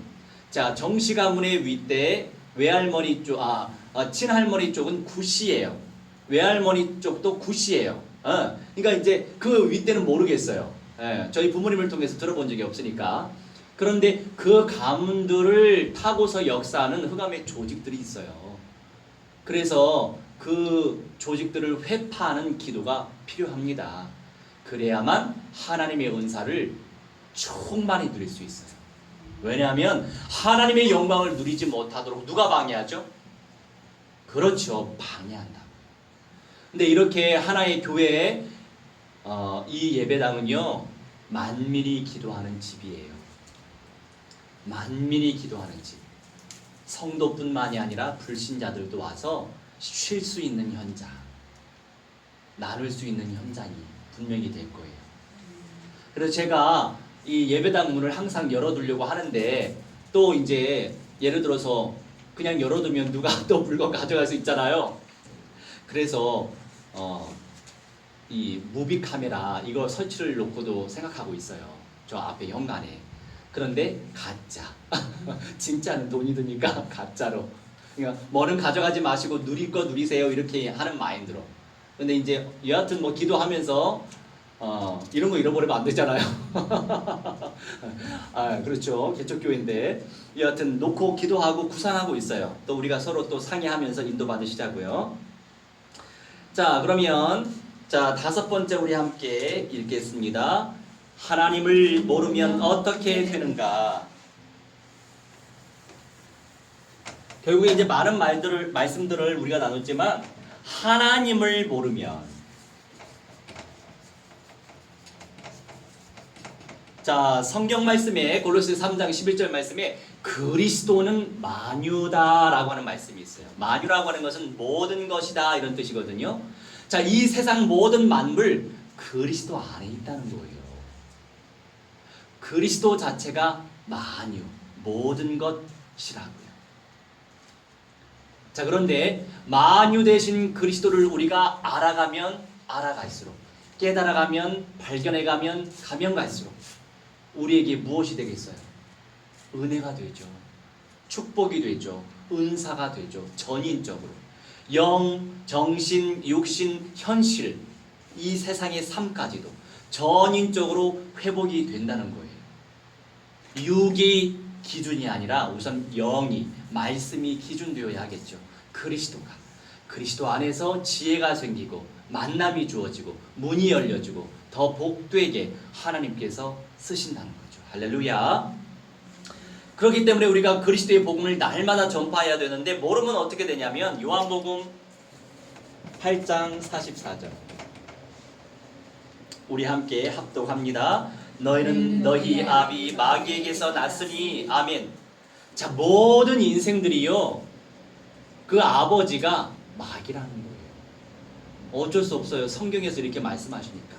Speaker 1: 자 정씨 가문의 윗대 외할머니 쪽 친할머니 쪽은 구씨예요. 외할머니 쪽도 구씨예요. 그러니까 이제 그 윗대는 모르겠어요. 예, 저희 부모님을 통해서 들어본 적이 없으니까. 그런데 그 가문들을 타고서 역사하는 흑암의 조직들이 있어요. 그래서 그 조직들을 회파하는 기도가 필요합니다. 그래야만 하나님의 은사를 충만히 누릴 수 있어요. 왜냐하면 하나님의 영광을 누리지 못하도록 누가 방해하죠? 그렇죠. 방해한다. 근데 이렇게 하나의 교회에 이 예배당은요 만민이 기도하는 집이에요. 만민이 기도하는 집. 성도뿐만이 아니라 불신자들도 와서 쉴 수 있는 현장, 나눌 수 있는 현장이 분명히 될 거예요. 그래서 제가 이 예배당 문을 항상 열어두려고 하는데 또 이제 예를 들어서 그냥 열어두면 누가 또 물건 가져갈 수 있잖아요. 그래서 이 무비 카메라 이거 설치를 놓고도 생각하고 있어요. 저 앞에 현관에. 그런데 가짜. 진짜는 돈이 드니까 가짜로. 그러니까 뭐는 가져가지 마시고 누릴 거 누리세요 이렇게 하는 마인드로. 근데 이제 여하튼 뭐 기도하면서 이런 거 잃어버리면 안 되잖아요. 그렇죠. 개척교회인데 여하튼 놓고 기도하고 구상하고 있어요. 또 우리가 서로 또 상의하면서 인도받으시자고요. 자 그러면 자 5번째 우리 함께 읽겠습니다. 하나님을 모르면 어떻게 되는가? 결국에 이제 많은 말씀들을 우리가 나눴지만 하나님을 모르면 자 성경 말씀에 골로새 3장 11절 말씀에 그리스도는 만유다라고 하는 말씀이 있어요. 만유라고 하는 것은 모든 것이다 이런 뜻이거든요. 자, 이 세상 모든 만물 그리스도 안에 있다는 거예요. 그리스도 자체가 만유, 모든 것이라고요. 자, 그런데 만유 되신 그리스도를 우리가 알아가면 알아갈수록, 깨달아가면 발견해가면 가면 갈수록 우리에게 무엇이 되겠어요? 은혜가 되죠. 축복이 되죠. 은사가 되죠. 전인적으로. 영, 정신, 육신, 현실 이 세상의 삶까지도 전인적으로 회복이 된다는 거예요. 육이 기준이 아니라 우선 영이 말씀이 기준되어야 하겠죠. 그리스도가 그리스도 안에서 지혜가 생기고 만남이 주어지고 문이 열려지고 더 복되게 하나님께서 쓰신다는 거죠. 할렐루야. 그렇기 때문에 우리가 그리스도의 복음을 날마다 전파해야 되는데 모르면 어떻게 되냐면 요한복음 8장 44절 우리 함께 합독합니다. 너희는 너희 아비 마귀에게서 났으니 아멘. 자, 모든 인생들이요 그 아버지가 마귀라는 거예요. 어쩔 수 없어요. 성경에서 이렇게 말씀하시니까.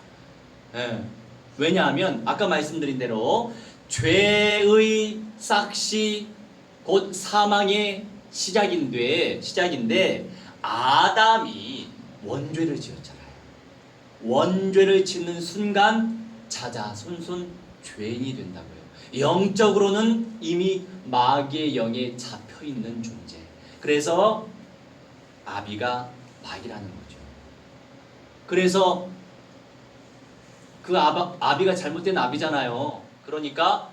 Speaker 1: 왜냐하면 아까 말씀드린 대로 죄의 싹시 곧 사망의 시작인데 아담이 원죄를 지었잖아요. 원죄를 짓는 순간 자자손손 죄인이 된다고요. 영적으로는 이미 마귀의 영에 잡혀있는 존재. 그래서 아비가 마귀라는 거죠. 그래서 그 아비가 잘못된 아비잖아요. 그러니까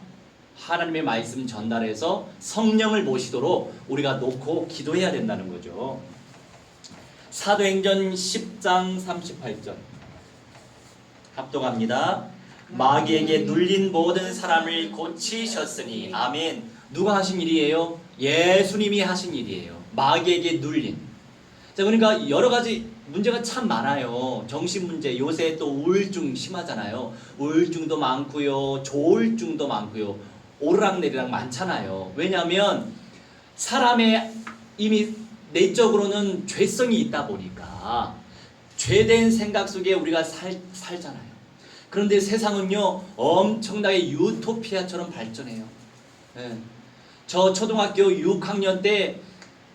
Speaker 1: 하나님의 말씀 전달해서 성령을 모시도록 우리가 놓고 기도해야 된다는 거죠. 사도행전 10장 38절 합독합니다. 마귀에게 눌린 모든 사람을 고치셨으니 아멘. 누가 하신 일이에요? 예수님이 하신 일이에요. 마귀에게 눌린. 자, 그러니까 여러 가지 문제가 참 많아요. 정신 문제, 요새 또 우울증 심하잖아요. 우울증도 많고요, 조울증도 많고요, 오르락내리락 많잖아요. 왜냐하면 사람의 이미 내적으로는 죄성이 있다 보니까 죄된 생각 속에 우리가 살잖아요. 그런데 세상은요 엄청나게 유토피아처럼 발전해요. 예. 저 초등학교 6학년 때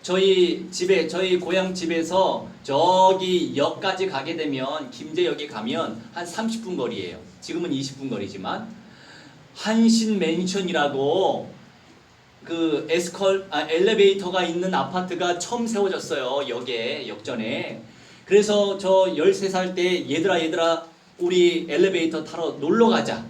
Speaker 1: 저희 고향 집에서 저기 역까지 가게 되면 김제역에 가면 한 30분 거리예요. 지금은 20분 거리지만 한신 맨션이라고 그 엘리베이터가 있는 아파트가 처음 세워졌어요. 역전에. 그래서 저 13살 때 얘들아 우리 엘리베이터 타러 놀러 가자.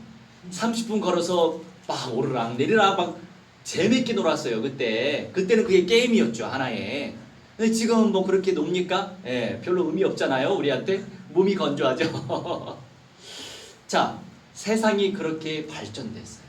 Speaker 1: 30분 걸어서 막 오르락 내리락 막 재밌게 놀았어요. 그때는 그게 게임이었죠, 하나의. 근데 지금은 뭐 그렇게 놉니까? 예, 별로 의미 없잖아요, 우리한테. 몸이 건조하죠. 자, 세상이 그렇게 발전됐어요.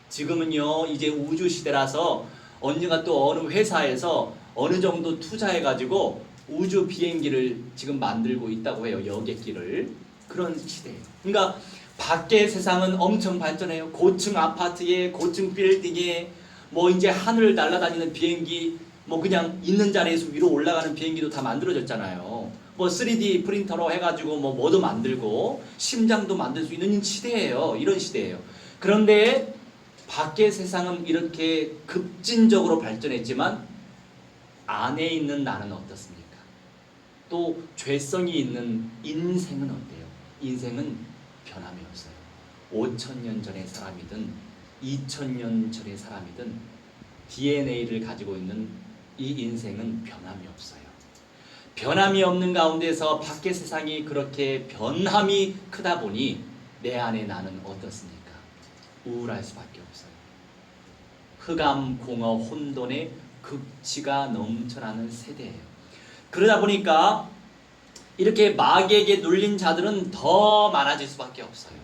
Speaker 1: 지금은요 이제 우주 시대라서 언젠가 또 어느 회사에서 어느 정도 투자해가지고 우주 비행기를 지금 만들고 있다고 해요. 여객기를. 그런 시대예요. 그러니까 밖의 세상은 엄청 발전해요. 고층 아파트에, 고층 빌딩에, 뭐 이제 하늘을 날아다니는 비행기, 뭐 그냥 있는 자리에서 위로 올라가는 비행기도 다 만들어졌잖아요. 뭐 3D 프린터로 해가지고 뭐도 만들고 심장도 만들 수 있는 시대예요. 이런 시대예요. 그런데 밖의 세상은 이렇게 급진적으로 발전했지만 안에 있는 나는 어떻습니까? 또 죄성이 있는 인생은 어때요? 인생은 변함이 없어요. 5,000년 전의 사람이든 2,000년 전의 사람이든 DNA를 가지고 있는 이 인생은 변함이 없어요. 변함이 없는 가운데서 밖의 세상이 그렇게 변함이 크다 보니 내 안에 나는 어떻습니까? 우울할 수밖에 없어요. 흑암, 공허, 혼돈의 극치가 넘쳐나는 세대예요. 그러다 보니까 이렇게 마귀에게 눌린 자들은 더 많아질 수밖에 없어요.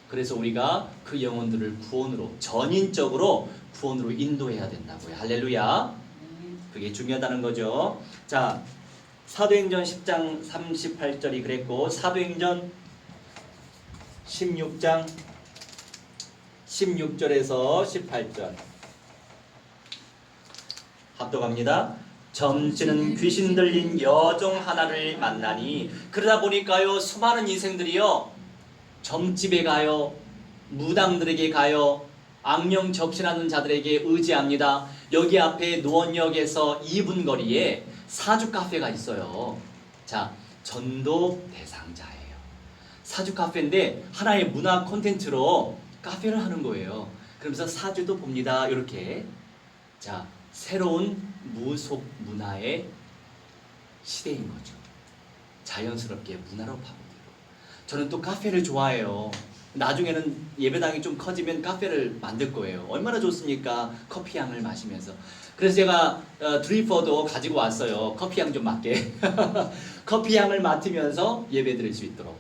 Speaker 1: 그래서 우리가 그 영혼들을 구원으로, 전인적으로 구원으로 인도해야 된다고요. 할렐루야. 그게 중요하다는 거죠. 자, 사도행전 10장 38절이 그랬고, 사도행전 16장 16절에서 18절 합독합니다. 점치는 귀신 들린 여종 하나를 만나니, 그러다 보니까요 수많은 인생들이요 점집에 가요, 무당들에게 가요, 악령 접신하는 자들에게 의지합니다. 여기 앞에 노원역에서 2분 거리에 사주 카페가 있어요. 자, 전도 대상자예요. 사주 카페인데 하나의 문화 콘텐츠로 카페를 하는 거예요. 그러면서 사주도 봅니다. 이렇게. 자, 새로운 무속 문화의 시대인 거죠. 자연스럽게 문화로 파고들고. 저는 또 카페를 좋아해요. 나중에는 예배당이 좀 커지면 카페를 만들 거예요. 얼마나 좋습니까? 커피 향을 마시면서. 그래서 제가 드리퍼도 가지고 왔어요. 커피 향 좀 맡게. 커피 향을 맡으면서 예배 드릴 수 있도록.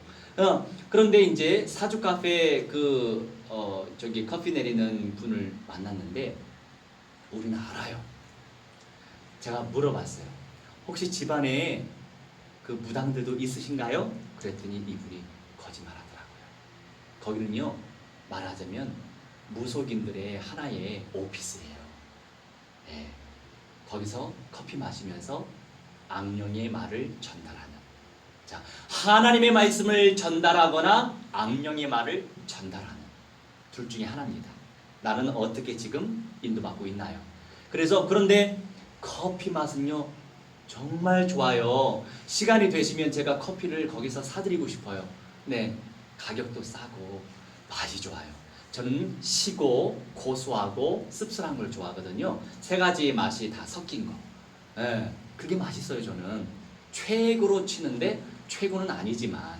Speaker 1: 그런데 이제 사주 카페 저기 커피 내리는 분을 만났는데 우리는 알아요. 제가 물어봤어요. 혹시 집안에 그 무당들도 있으신가요? 그랬더니 이분이 거짓말하더라고요. 거기는요 말하자면 무속인들의 하나의 오피스예요. 네. 거기서 커피 마시면서 악령의 말을 전달하는. 자, 하나님의 말씀을 전달하거나 악령의 말을 전달하는 둘 중에 하나입니다. 나는 어떻게 지금 인도받고 있나요? 그런데 커피 맛은요 정말 좋아요. 시간이 되시면 제가 커피를 거기서 사드리고 싶어요. 네, 가격도 싸고 맛이 좋아요. 저는 시고 고소하고 씁쓸한 걸 좋아하거든요. 세 가지의 맛이 다 섞인 거. 네, 그게 맛있어요. 저는 최고로 치는데 최고는 아니지만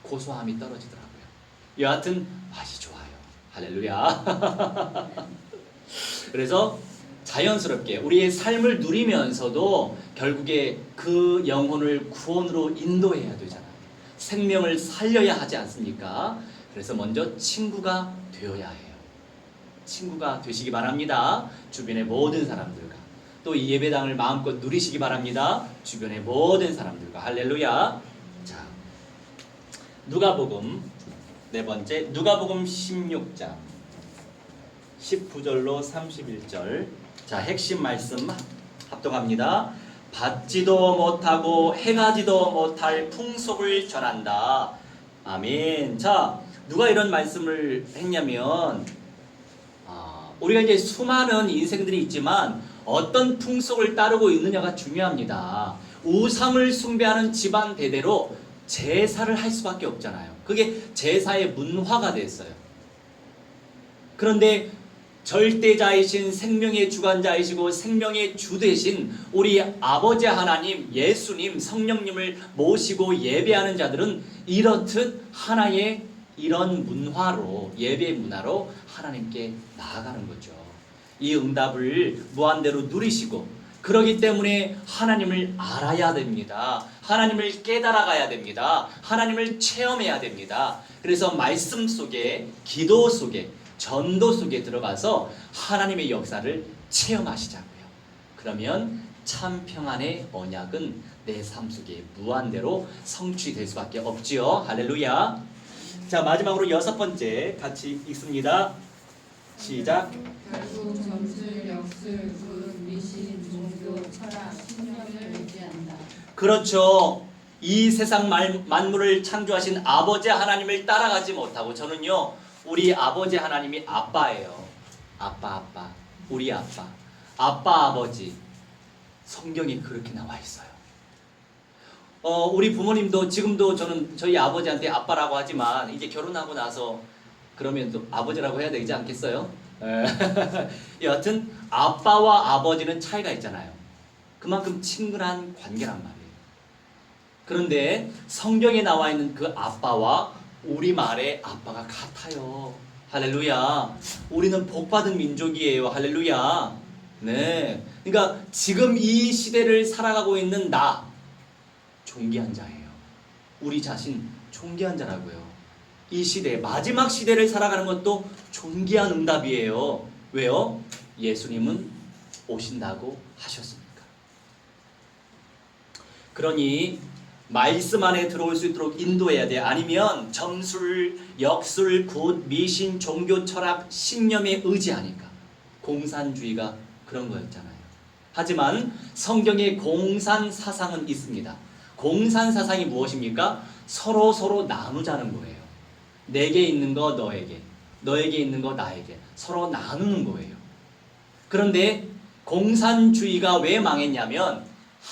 Speaker 1: 고소함이 떨어지더라고요. 여하튼 맛이 좋아요. 할렐루야. 그래서 자연스럽게 우리의 삶을 누리면서도 결국에 그 영혼을 구원으로 인도해야 되잖아요. 생명을 살려야 하지 않습니까? 그래서 먼저 친구가 되어야 해요. 친구가 되시기 바랍니다. 주변의 모든 사람들과. 또 이 예배당을 마음껏 누리시기 바랍니다. 주변의 모든 사람들과. 할렐루야. 자, 누가복음 네 번째, 누가복음 16장 19절로 31절. 자, 핵심 말씀 합독합니다. 받지도 못하고 행하지도 못할 풍속을 전한다. 아멘. 자, 누가 이런 말씀을 했냐면, 우리가 이제 수많은 인생들이 있지만 어떤 풍속을 따르고 있느냐가 중요합니다. 우상을 숭배하는 집안 대대로 제사를 할 수밖에 없잖아요. 그게 제사의 문화가 됐어요. 그런데 절대자이신 생명의 주관자이시고 생명의 주 되신 우리 아버지 하나님, 예수님, 성령님을 모시고 예배하는 자들은 이렇듯 하나의 이런 문화로, 예배 문화로 하나님께 나아가는 거죠. 이 응답을 무한대로 누리시고, 그러기 때문에 하나님을 알아야 됩니다. 하나님을 깨달아가야 됩니다. 하나님을 체험해야 됩니다. 그래서 말씀 속에, 기도 속에, 전도 속에 들어가서 하나님의 역사를 체험하시자고요. 그러면 참 평안의 언약은 내 삶 속에 무한대로 성취될 수밖에 없지요. 할렐루야. 자, 마지막으로 6번째 같이 읽습니다. 시작.
Speaker 2: 결국 점술, 역술, 굿, 미신, 종교, 철학, 신념을 의지한다.
Speaker 1: 그렇죠. 이 세상 만물을 창조하신 아버지 하나님을 따라가지 못하고, 저는요, 우리 아버지 하나님이 아빠예요. 아빠. 우리 아빠. 아버지. 성경에 그렇게 나와 있어요. 우리 부모님도 지금도 저는 저희 아버지한테 아빠라고 하지만 이제 결혼하고 나서 그러면 또 아버지라고 해야 되지 않겠어요? 여하튼 아빠와 아버지는 차이가 있잖아요. 그만큼 친근한 관계란 말이에요. 그런데 성경에 나와 있는 그 아빠와 우리말의 아빠가 같아요. 할렐루야. 우리는 복받은 민족이에요. 할렐루야. 네. 그러니까 지금 이 시대를 살아가고 있는 나, 존귀한 자예요. 우리 자신 존귀한 자라고요. 이 시대, 마지막 시대를 살아가는 것도 존귀한 응답이에요. 왜요? 예수님은 오신다고 하셨으니까. 그러니 말씀 안에 들어올 수 있도록 인도해야 돼. 아니면 점술, 역술, 굿, 미신, 종교, 철학, 신념에 의지하니까. 공산주의가 그런 거였잖아요. 하지만 성경에 공산 사상은 있습니다. 공산 사상이 무엇입니까? 서로 나누자는 거예요. 내게 있는 거 너에게, 너에게 있는 거 나에게 서로 나누는 거예요. 그런데 공산주의가 왜 망했냐면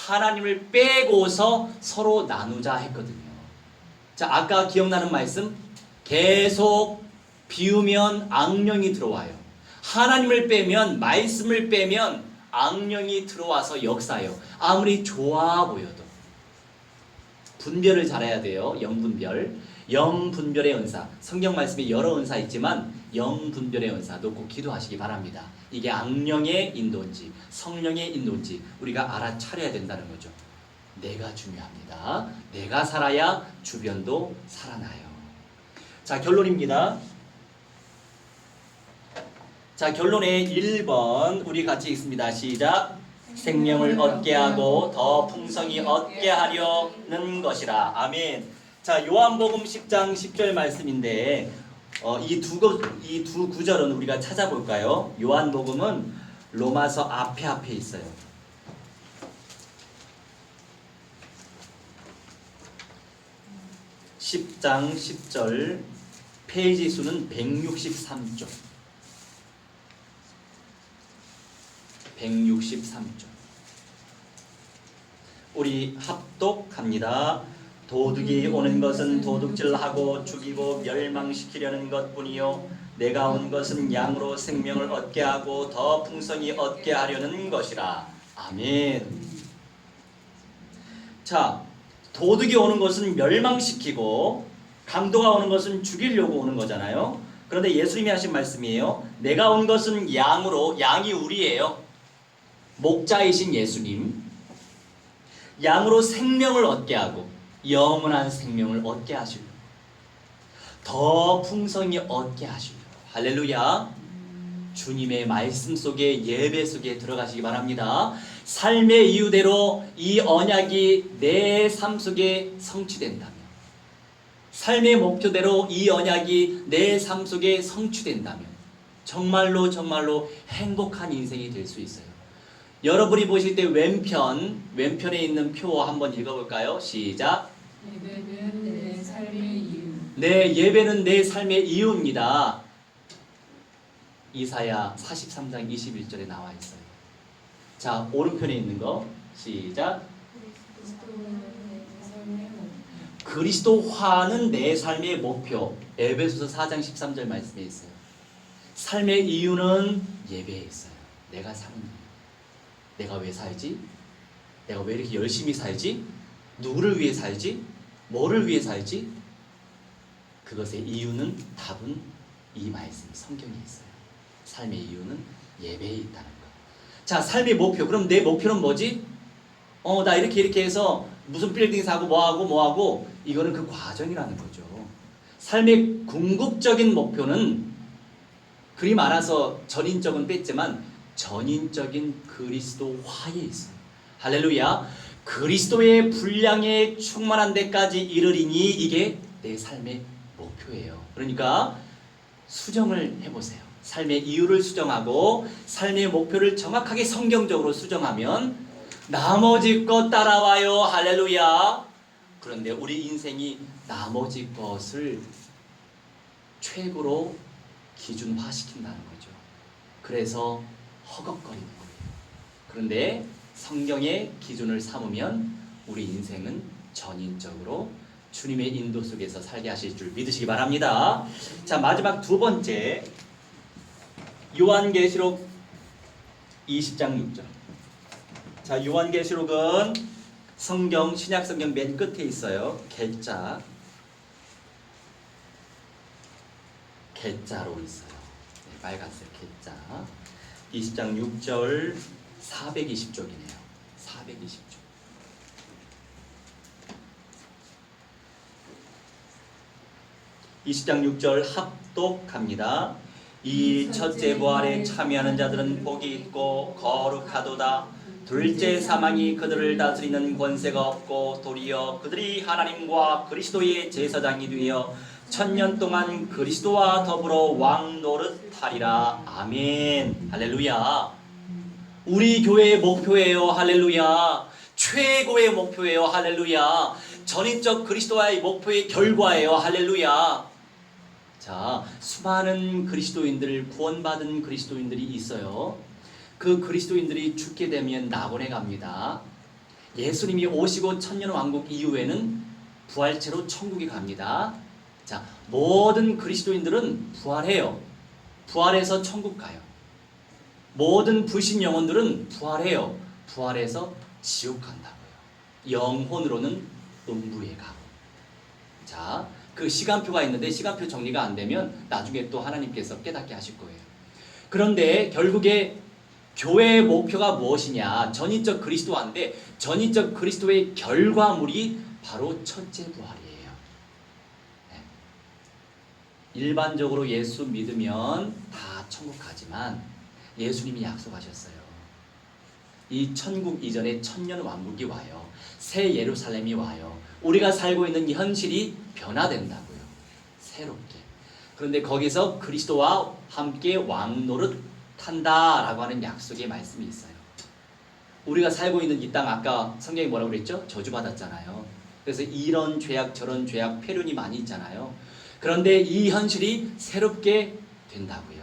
Speaker 1: 하나님을 빼고서 서로 나누자 했거든요. 자, 아까 기억나는 말씀? 계속 비우면 악령이 들어와요. 하나님을 빼면, 말씀을 빼면 악령이 들어와서 역사해요. 아무리 좋아 보여도. 분별을 잘해야 돼요. 영분별. 영분별의 은사. 성경 말씀에 여러 은사 있지만 영분별의 은사 놓고 기도하시기 바랍니다. 이게 악령의 인도인지 성령의 인도인지 우리가 알아차려야 된다는 거죠. 내가 중요합니다. 내가 살아야 주변도 살아나요. 자, 결론입니다. 자, 결론의 1번 우리 같이 읽습니다. 시작. 생명을 얻게 하고 더 풍성히 얻게 하려는 것이라. 아멘. 자, 요한복음 10장 10절 말씀인데 이 두 구절은 우리가 찾아볼까요? 요한복음은 로마서 앞에 있어요. (10장 10절) 페이지 수는 163쪽. 163쪽. 우리 합독합니다. 도둑이 오는 것은 도둑질하고 죽이고 멸망시키려는 것뿐이요 내가 온 것은 양으로 생명을 얻게 하고 더 풍성히 얻게 하려는 것이라. 아멘. 자, 도둑이 오는 것은 멸망시키고 강도가 오는 것은 죽이려고 오는 거잖아요. 그런데 예수님이 하신 말씀이에요. 내가 온 것은 양으로, 양이 우리예요. 목자이신 예수님, 양으로 생명을 얻게 하고 영원한 생명을 얻게 하시려고, 더 풍성히 얻게 하시려고. 할렐루야. 주님의 말씀 속에 예배 속에 들어가시기 바랍니다. 삶의 이유대로 이 언약이 내 삶 속에 성취된다면, 삶의 목표대로 이 언약이 내 삶 속에 성취된다면 정말로 행복한 인생이 될 수 있어요. 여러분이 보실 때 왼편에 있는 표 한번 읽어볼까요? 시작.
Speaker 2: 예배는 내 삶의 이유.
Speaker 1: 네, 예배는 내 삶의 이유입니다. 이사야 43장 21절에 나와 있어요. 자, 오른편에 있는 거 시작. 그리스도화는 내 삶의 목표. 에베소서 4장 13절 말씀에 있어요. 삶의 이유는 예배에 있어요. 내가 사는 이유. 내가 왜 살지? 내가 왜 이렇게 열심히 살지? 누구를 위해 살지? 뭐를 위해 살지? 그것의 이유는, 답은 이 말씀 성경에 있어요. 삶의 이유는 예배에 있다는 거. 자, 삶의 목표. 그럼 내 목표는 뭐지? 나 이렇게 해서 무슨 빌딩 사고 뭐하고 이거는 그 과정이라는 거죠. 삶의 궁극적인 목표는 그리 많아서 전인적은 뺐지만 전인적인 그리스도화에 있어요. 할렐루야. 그리스도의 분량에 충만한 데까지 이르리니 이게 내 삶의 목표예요. 그러니까 수정을 해보세요. 삶의 이유를 수정하고 삶의 목표를 정확하게 성경적으로 수정하면 나머지 것 따라와요. 할렐루야. 그런데 우리 인생이 나머지 것을 최고로 기준화시킨다는 거죠. 그래서 허걱거리는 거예요. 그런데 성경의 기준을 삼으면 우리 인생은 전인적으로 주님의 인도 속에서 살게 하실 줄 믿으시기 바랍니다. 자, 마지막 두 번째, 요한계시록 20장 6절. 자, 요한계시록은 성경, 신약성경 맨 끝에 있어요. 개자로 있어요. 네, 빨간색 개자. 20장 6절 420쪽이네요. 420쪽. (20장 6절) 합독합니다. 이 첫째 부활에 참여하는 자들은 복이 있고 거룩하도다. 둘째 사망이 그들을 다스리는 권세가 없고 도리어 그들이 하나님과 그리스도의 제사장이 되어 1000년 동안 그리스도와 더불어 왕 노릇하리라. 아멘. 할렐루야. 우리 교회의 목표예요. 할렐루야. 최고의 목표예요. 할렐루야. 전인적 그리스도와의 목표의 결과예요. 할렐루야. 자, 수많은 그리스도인들, 구원받은 그리스도인들이 있어요. 그 그리스도인들이 죽게 되면 낙원에 갑니다. 예수님이 오시고 천년 왕국 이후에는 부활체로 천국에 갑니다. 자, 모든 그리스도인들은 부활해요. 부활해서 천국 가요. 모든 불신 영혼들은 부활해요. 부활해서 지옥 간다고요. 영혼으로는 음부에 가고. 자, 그 시간표가 있는데 시간표 정리가 안 되면 나중에 또 하나님께서 깨닫게 하실 거예요. 그런데 결국에 교회의 목표가 무엇이냐? 전인적 그리스도인데 전인적 그리스도의 결과물이 바로 첫째 부활이에요. 네. 일반적으로 예수 믿으면 다 천국 가지만 예수님이 약속하셨어요. 이 천국 이전에 천년 왕국이 와요. 새 예루살렘이 와요. 우리가 살고 있는 이 현실이 변화된다고요. 새롭게. 그런데 거기서 그리스도와 함께 왕노릇 한다라고 하는 약속의 말씀이 있어요. 우리가 살고 있는 이 땅, 아까 성경이 뭐라고 그랬죠? 저주받았잖아요. 그래서 이런 죄악 저런 죄악 폐륜이 많이 있잖아요. 그런데 이 현실이 새롭게 된다고요.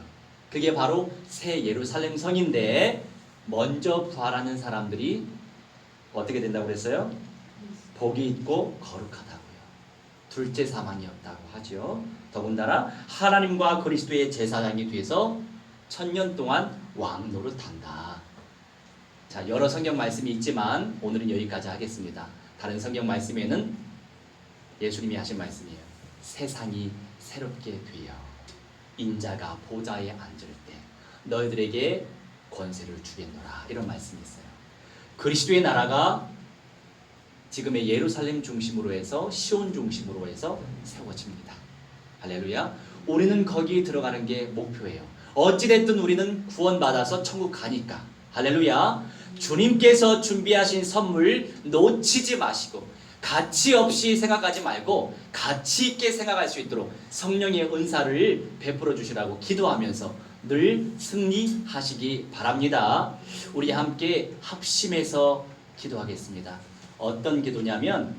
Speaker 1: 그게 바로 새 예루살렘 성인데 먼저 부활하는 사람들이 어떻게 된다고 그랬어요? 복이 있고 거룩하다고요. 둘째 사망이 없다고 하죠. 더군다나 하나님과 그리스도의 제사장이 돼서 1000년 동안 왕 노릇한다. 자, 여러 성경 말씀이 있지만 오늘은 여기까지 하겠습니다. 다른 성경 말씀에는 예수님이 하신 말씀이에요. 세상이 새롭게 되어 인자가 보좌에 앉을 때 너희들에게 권세를 주겠노라. 이런 말씀이 있어요. 그리스도의 나라가 지금의 예루살렘 중심으로 해서 시온 중심으로 해서 세워집니다. 할렐루야. 우리는 거기에 들어가는 게 목표예요. 어찌됐든 우리는 구원받아서 천국 가니까. 할렐루야. 주님께서 준비하신 선물 놓치지 마시고 가치 없이 생각하지 말고 가치 있게 생각할 수 있도록 성령의 은사를 베풀어 주시라고 기도하면서 늘 승리하시기 바랍니다. 우리 함께 합심해서 기도하겠습니다. 어떤 기도냐면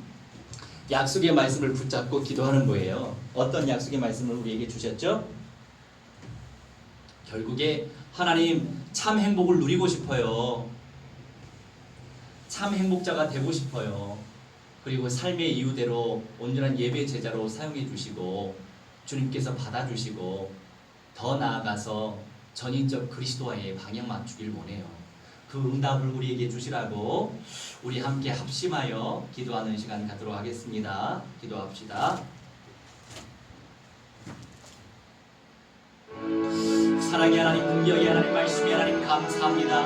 Speaker 1: 약속의 말씀을 붙잡고 기도하는 거예요. 어떤 약속의 말씀을 우리에게 주셨죠? 결국에 하나님 참 행복을 누리고 싶어요. 참 행복자가 되고 싶어요. 그리고 삶의 이유대로 온전한 예배 제자로 사용해 주시고 주님께서 받아주시고 더 나아가서 전인적 그리스도와의 방향 맞추길 원해요. 그 응답을 우리에게 주시라고 우리 함께 합심하여 기도하는 시간 갖도록 하겠습니다. 기도합시다. 사랑의 하나님, 능력의 하나님, 말씀의 하나님 감사합니다.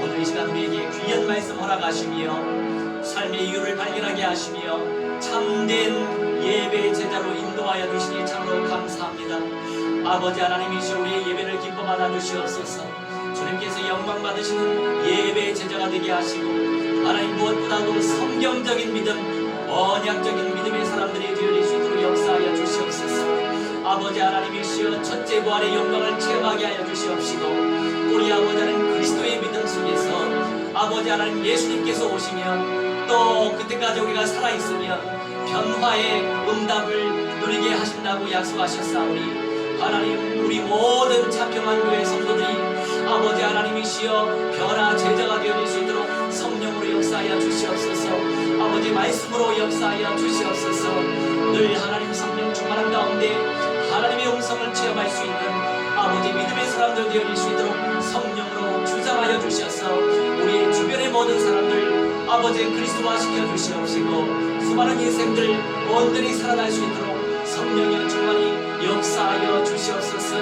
Speaker 1: 오늘 이 시간 우리에게 귀한 말씀 허락하시며 삶의 이유를 발견하게 하시며 참된 예배 제자로 인도하여 주시니 참으로 감사합니다. 아버지 하나님이시 우리의 예배를 기뻐 받아주시옵소서. 주님께서 영광 받으시는 예배 제자가 되게 하시고 하나님 무엇보다도 성경적인 믿음, 언약적인 믿음의 사람들이 되어질 수 있도록 역사하여 주시옵소서. 아버지 하나님이시여 첫째 부활의 영광을 체험하게 하여 주시옵시고 우리 아버지 하나님 그리스도의 믿음 속에서 아버지 하나님 예수님께서 오시면 또 그때까지 우리가 살아있으면 변화의 응답을 누리게 하신다고 약속하셨사오니 하나님 우리 모든 차평한교회 성도들이 아버지 하나님이시여 변화 제자가 되어질 수 있도록 성령으로 역사하여 주시옵소서. 아버지 말씀으로 역사하여 주시옵소서. 늘 하나님 성령 충만한 가운데 하나님의 음성을 체험할 수 있는 아버지 믿음의 사람들 되어질 수 있도록 성령으로 주장하여 주셔서 우리 주변의 모든 사람들 아버지 그리스도화 시켜주시옵시고 수많은 인생들 온전히 살아날 수 있도록 성령의 충만히 역사하여 주시옵소서.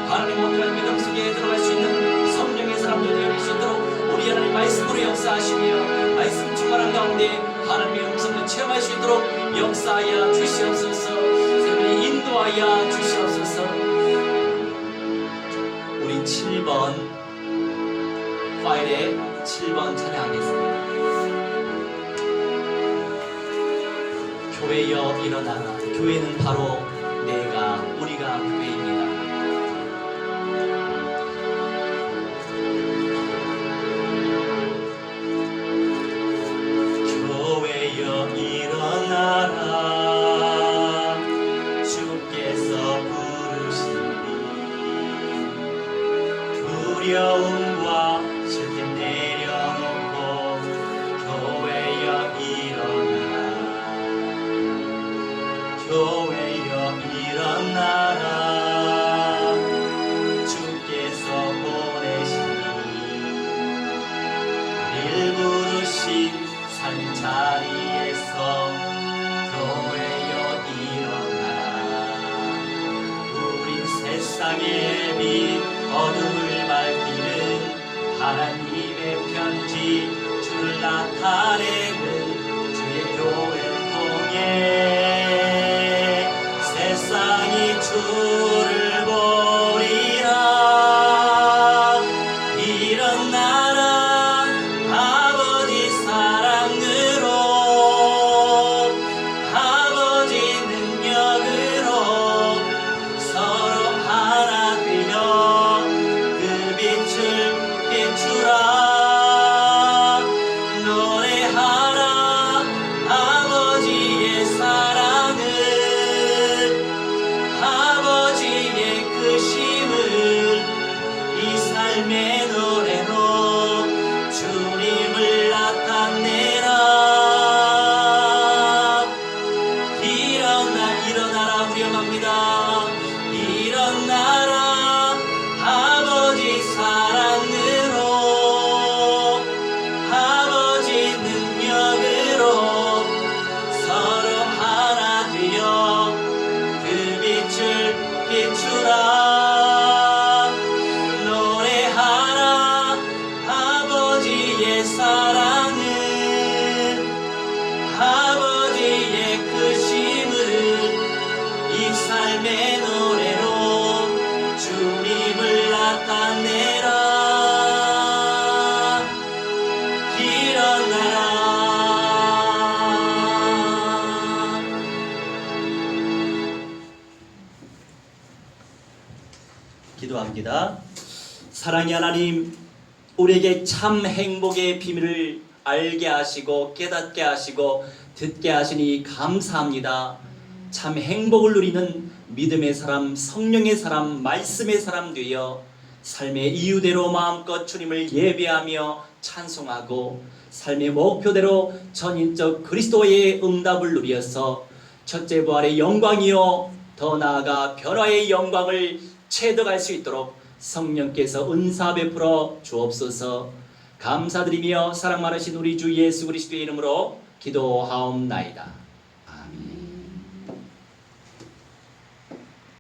Speaker 1: 하나님 온전한 믿음 속에 들어갈 수 있는 성령의 사람들 되어질 수 있도록 우리 하나님 말씀으로 역사하시며 말씀 충만한 가운데 하나님의 음성을 체험할 수 있도록 역사하여 주시옵소서. 생명을 인도하여 주시옵소서. 우리 7번 파일에 7번 찬양하겠습니다. 교회여 일어나라. 교회는 바로 우리가 교회입니다. 교회여 일어나라. 주께서 부르시니 두려움과 슬픔 내려놓고 교회여 일어나라. 교회여 일어나라. 주께서 보내시니 우리를 부르신 삶 자리에서 교회여 일어나라. 우린 세상의 빛 어둠을 밝히는 하나님의 편지 주를 나타내는 주의 교회를 통해 세상이 주를 보리라. 일어나라. 아버지 사랑으로 아버지 능력으로 서로 하나 되어 그 빛을 비추라. 노래하라. 아버지의 사랑을 아버지의 크심을 이 삶의 노래로 주님을 나타내라. 일어나라 후렴합니다. 일어나라. 아버지 사랑으로 아버지 능력으로 서로 하나 되어 그 빛을 비추라. 노래하라. 아버지의 사랑을 아버지의 크심을 이 삶의 노래로 주님을 나타내라. 기도하겠습니다. 사랑의 하나님, 우리에게 참 행복의 비밀을 알게 하시고 깨닫게 하시고 듣게 하시니 감사합니다. 참 행복을 누리는 믿음의 사람, 성령의 사람, 말씀의 사람 되어 삶의 이유대로 마음껏 주님을 예배하며 찬송하고 삶의 목표대로 전인적 그리스도의 응답을 누려서 첫째 부활의 영광이요 더 나아가 변화의 영광을 체득할 수 있도록 성령께서 은사 베풀어 주옵소서. 감사드리며 사랑 많으신 우리 주 예수 그리스도의 이름으로 기도하옵나이다.